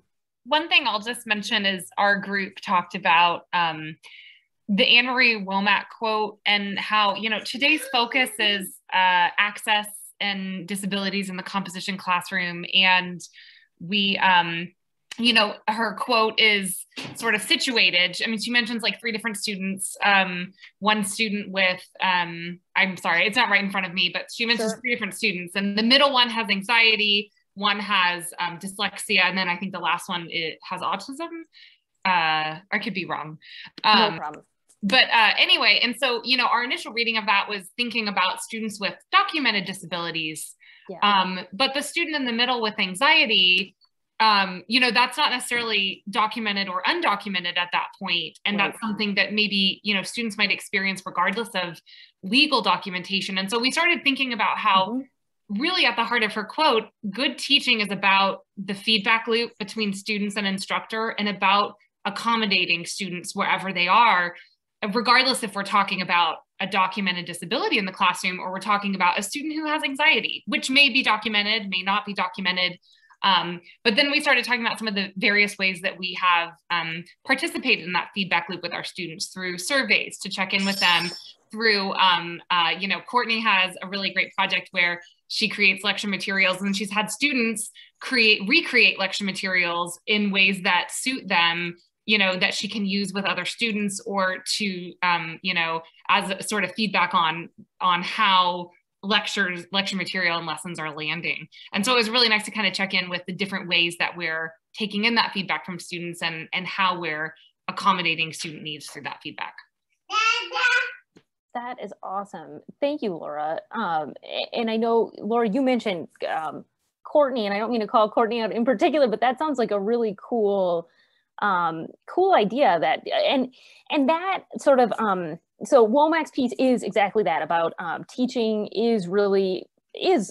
one thing I'll just mention is our group talked about the Anne Marie Womack quote and how, you know, today's focus is access and disabilities in the composition classroom. And we, you know, her quote is sort of situated. I mean, she mentions like 3 different students, one student with, I'm sorry, it's not right in front of me, but she mentions Sure. 3 different students, and the middle one has anxiety, one has dyslexia, and then I think the last one has autism. I could be wrong. No problem. But anyway, and so, you know, our initial reading of that was thinking about students with documented disabilities. Yeah. But the student in the middle with anxiety, you know, that's not necessarily documented or undocumented at that point. And Right. that's something that maybe, you know, students might experience regardless of legal documentation. And so we started thinking about how really at the heart of her quote, good teaching is about the feedback loop between students and instructor and about accommodating students wherever they are, regardless if we're talking about a documented disability in the classroom or we're talking about a student who has anxiety, which may be documented, may not be documented. But then we started talking about some of the various ways that we have participated in that feedback loop with our students through surveys to check in with them, through, you know, Courtney has a really great project where she creates lecture materials, and she's had students recreate lecture materials in ways that suit them, you know, that she can use with other students or to, you know, as a sort of feedback on how lecture material and lessons are landing. And so it was really nice to kind of check in with the different ways that we're taking in that feedback from students and how we're accommodating student needs through that feedback. That is awesome. Thank you, Laura. And I know, Laura, you mentioned Courtney, and I don't mean to call Courtney out in particular, but that sounds like a really cool idea that, and that sort of, so Womack's piece is exactly that, about teaching is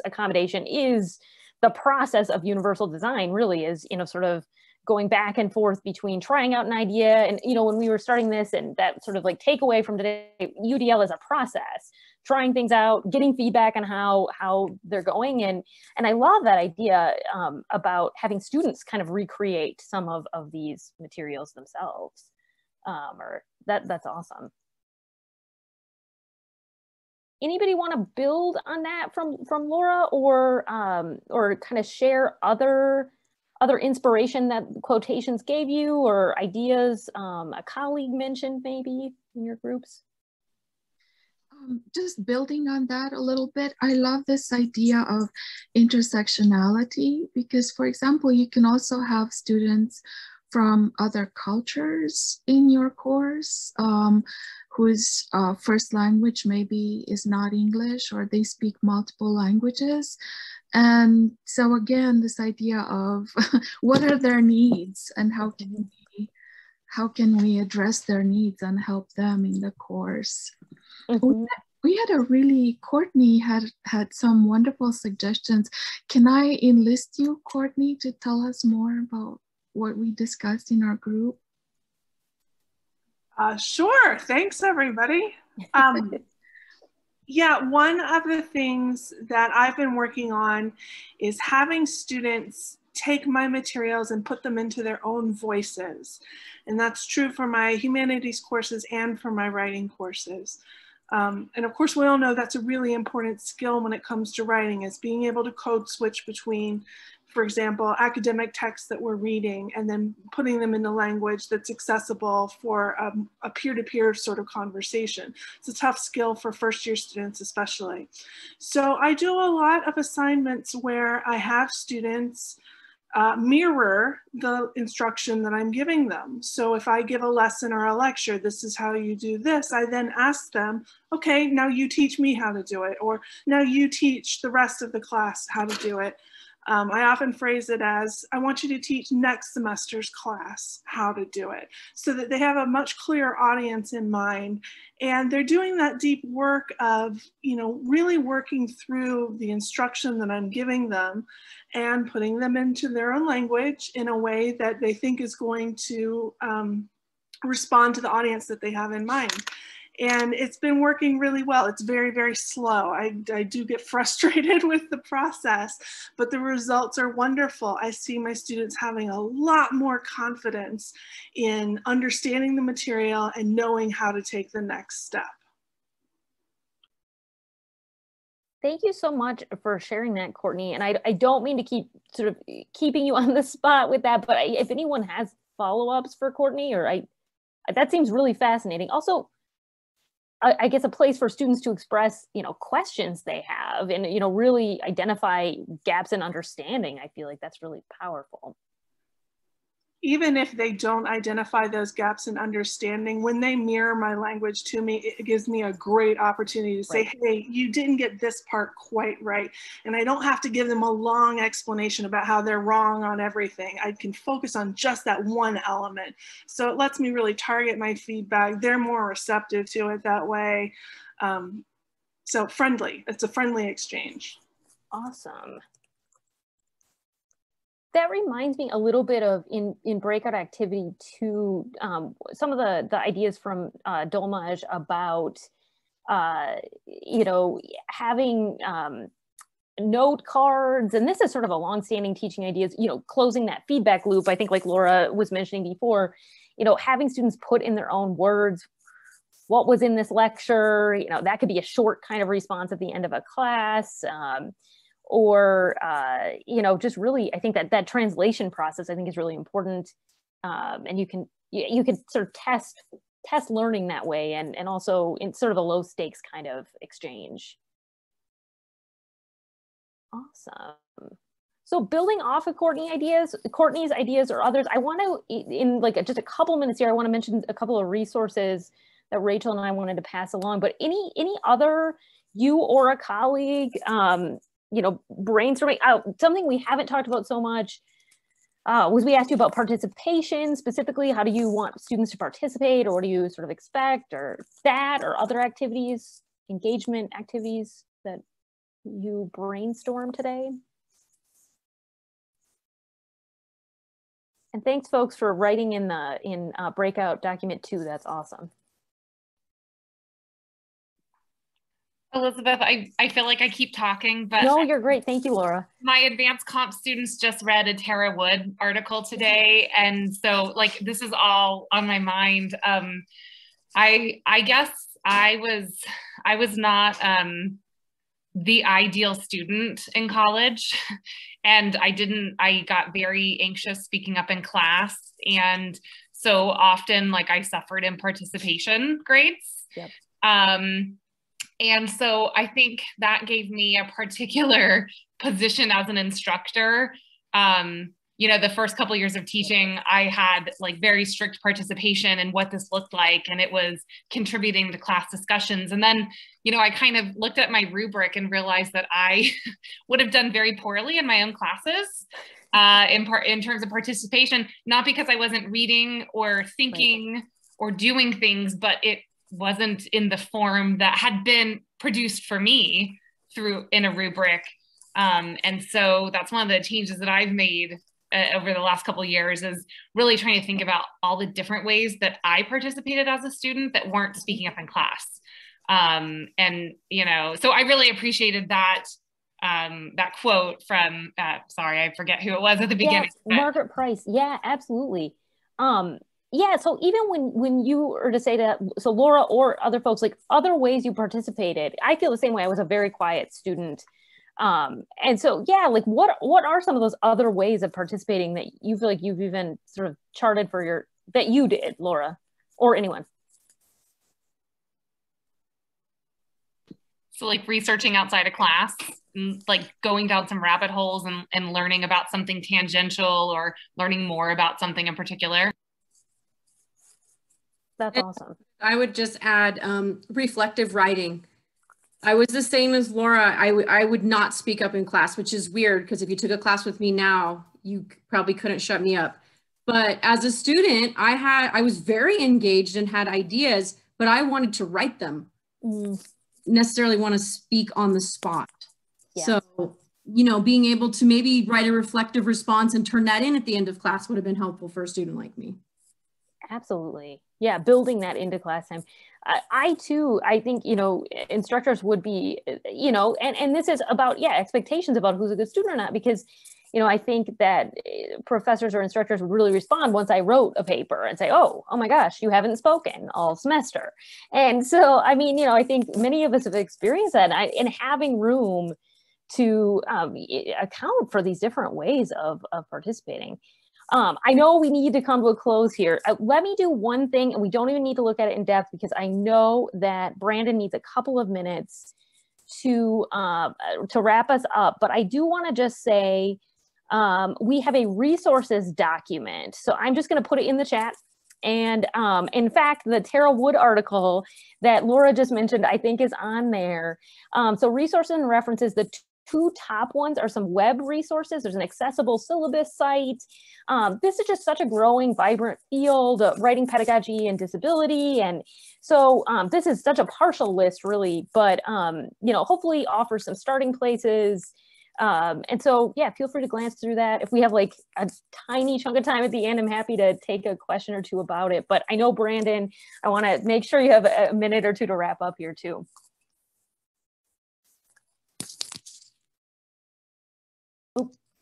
accommodation, is the process of universal design, really is, you know, sort of going back and forth between trying out an idea. And, you know, when we were starting this, and that sort of like takeaway from today, UDL is a process, trying things out, getting feedback on how they're going. And I love that idea about having students kind of recreate some of these materials themselves. Or that's awesome. Anybody want to build on that from Laura, or kind of share other inspiration that quotations gave you, or ideas a colleague mentioned maybe in your groups? Just building on that a little bit, I love this idea of intersectionality, because, for example, you can also have students from other cultures in your course whose first language maybe is not English, or they speak multiple languages. And so again, this idea of what are their needs and how can we address their needs and help them in the course. We had Courtney had some wonderful suggestions. Can I enlist you, Courtney, to tell us more about what we discussed in our group? Sure, thanks everybody. Yeah, one of the things that I've been working on is having students take my materials and put them into their own voices. And that's true for my humanities courses and for my writing courses. And of course, we all know that's a really important skill when it comes to writing, is being able to code switch between, for example, academic texts that we're reading and then putting them in a language that's accessible for a peer-to-peer sort of conversation. It's a tough skill for first-year students especially. So I do a lot of assignments where I have students mirror the instruction that I'm giving them. So if I give a lesson or a lecture, this is how you do this, I then ask them, okay, now you teach me how to do it, or now you teach the rest of the class how to do it. I often phrase it as, I want you to teach next semester's class how to do it, so that they have a much clearer audience in mind. And they're doing that deep work of, really working through the instruction that I'm giving them and putting them into their own language in a way that they think is going to respond to the audience that they have in mind. And it's been working really well. It's very, very slow. I do get frustrated with the process, but the results are wonderful. I see my students having a lot more confidence in understanding the material and knowing how to take the next step. Thank you so much for sharing that, Courtney. And I don't mean to keep sort of keeping you on the spot with that, but if anyone has follow-ups for Courtney, that seems really fascinating. Also, I guess a place for students to express, questions they have and, really identify gaps in understanding. I feel like that's really powerful. Even if they don't identify those gaps in understanding, when they mirror my language to me, it gives me a great opportunity to say, hey, you didn't get this part quite right. And I don't have to give them a long explanation about how they're wrong on everything. I can focus on just that one element. So it lets me really target my feedback. They're more receptive to it that way. So friendly, it's a friendly exchange. Awesome. That reminds me a little bit of in Breakout Activity 2, some of the ideas from Dolmaj about, having note cards. And this is sort of a longstanding teaching ideas, closing that feedback loop. I think like Laura was mentioning before, having students put in their own words what was in this lecture. That could be a short kind of response at the end of a class. Or, just really, I think that translation process, I think, is really important. And you can sort of test learning that way, and also in sort of a low stakes kind of exchange. Awesome. So building off of Courtney's ideas or others, I want to, in like just a couple minutes here, I want to mention a couple of resources that Rachel and I wanted to pass along. But any other, you or a colleague, brainstorming out something we haven't talked about so much was we asked you about participation specifically. How do you want students to participate, or what do you sort of expect, or that, or other activities, engagement activities that you brainstorm today? And thanks folks for writing in Breakout Document 2. That's awesome. Elizabeth, I feel like I keep talking, but no, you're great. Thank you, Laura. My advanced comp students just read a Tara Wood article today, and so like this is all on my mind. I guess I was not the ideal student in college, and I got very anxious speaking up in class, and so often like I suffered in participation grades. Yep. And so I think that gave me a particular position as an instructor. The first couple of years of teaching, I had like very strict participation in what this looked like, and it was contributing to class discussions. And then, I kind of looked at my rubric and realized that I would have done very poorly in my own classes in terms of participation, not because I wasn't reading or thinking or doing things, but it wasn't in the form that had been produced for me in a rubric. And so that's one of the changes that I've made over the last couple of years, is really trying to think about all the different ways that I participated as a student that weren't speaking up in class. So I really appreciated that quote from, sorry, I forget who it was at the beginning. Yes, Margaret Price. Yeah, absolutely. Yeah, so even when you were to say that, so Laura or other folks, like other ways you participated, I feel the same way. I was a very quiet student. And so, yeah, like what are some of those other ways of participating that you feel like you've even sort of charted that you did, Laura, or anyone? So like researching outside of class, and like going down some rabbit holes and learning about something tangential or learning more about something in particular. That's awesome. I would just add reflective writing. I was the same as Laura. I would not speak up in class, which is weird because if you took a class with me now, you probably couldn't shut me up. But as a student, I was very engaged and had ideas, but I wanted to write them. Necessarily want to speak on the spot. Yeah. So, you know, being able to maybe write a reflective response and turn that in at the end of class would have been helpful for a student like me. Absolutely. Yeah, building that into class time. I too, I think, you know, instructors would be, you know, and this is about, yeah, expectations about who's a good student or not, because, you know, I think that professors or instructors would really respond once I wrote a paper and say, oh my gosh, you haven't spoken all semester. And so, I mean, you know, I think many of us have experienced that, and having room to account for these different ways of participating. I know we need to come to a close here. Let me do one thing, and we don't even need to look at it in depth because I know that Brandon needs a couple of minutes to wrap us up. But I do want to just say we have a resources document. So I'm just going to put it in the chat. And in fact, the Tara Wood article that Laura just mentioned, I think is on there. So resources and references, the two top ones are some web resources. There's an accessible syllabus site. This is just such a growing, vibrant field of writing pedagogy and disability. And so this is such a partial list really, but you know, hopefully offers some starting places. And so, yeah, feel free to glance through that. If we have like a tiny chunk of time at the end, I'm happy to take a question or two about it. But I know, Brandon, I want to make sure you have a minute or two to wrap up here too.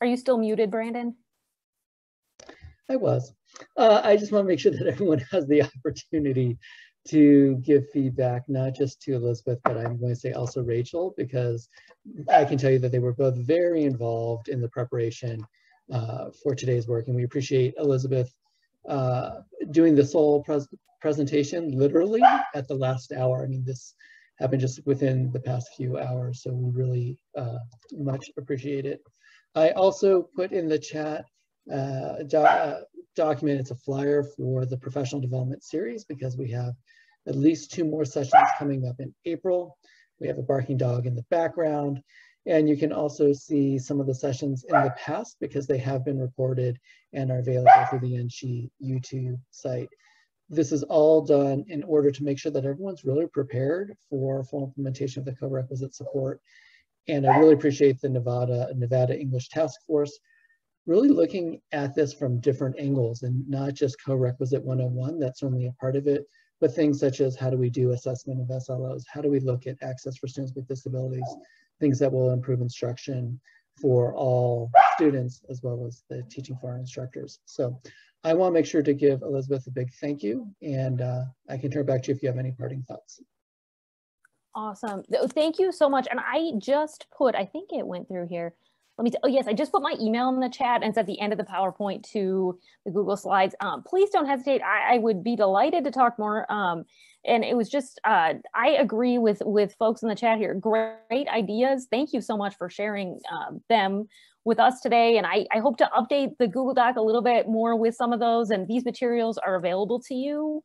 Are you still muted, Brandon? I was. I just want to make sure that everyone has the opportunity to give feedback, not just to Elizabeth, but I'm going to say also Rachel, because I can tell you that they were both very involved in the preparation for today's work. And we appreciate Elizabeth doing this whole presentation literally at the last hour. I mean, this happened just within the past few hours, so we really much appreciate it. I also put in the chat document, it's a flyer for the professional development series because we have at least 2 more sessions coming up in April. We have a barking dog in the background, and you can also see some of the sessions in the past because they have been recorded and are available through the NSHE YouTube site. This is all done in order to make sure that everyone's really prepared for full implementation of the co-requisite support. And I really appreciate the Nevada English Task Force really looking at this from different angles and not just co-requisite 101, that's only a part of it, but things such as how do we do assessment of SLOs? How do we look at access for students with disabilities? Things that will improve instruction for all students as well as the teaching for our instructors. So I want to make sure to give Elizabeth a big thank you, and I can turn back to you if you have any parting thoughts. Awesome. Thank you so much. And I just put, I think it went through here. Let me, oh yes, I just put my email in the chat, and it's at the end of the PowerPoint to the Google Slides. Please don't hesitate. I would be delighted to talk more. And it was just, I agree with folks in the chat here. Great ideas. Thank you so much for sharing them with us today. And I hope to update the Google Doc a little bit more with some of those, and these materials are available to you.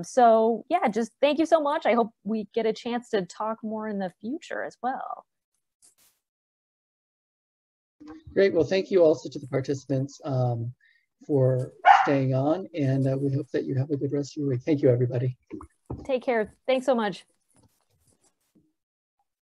So yeah, just thank you so much. I hope we get a chance to talk more in the future as well. Great. Well, thank you also to the participants for staying on, and we hope that you have a good rest of your week. Thank you, everybody. Take care. Thanks so much.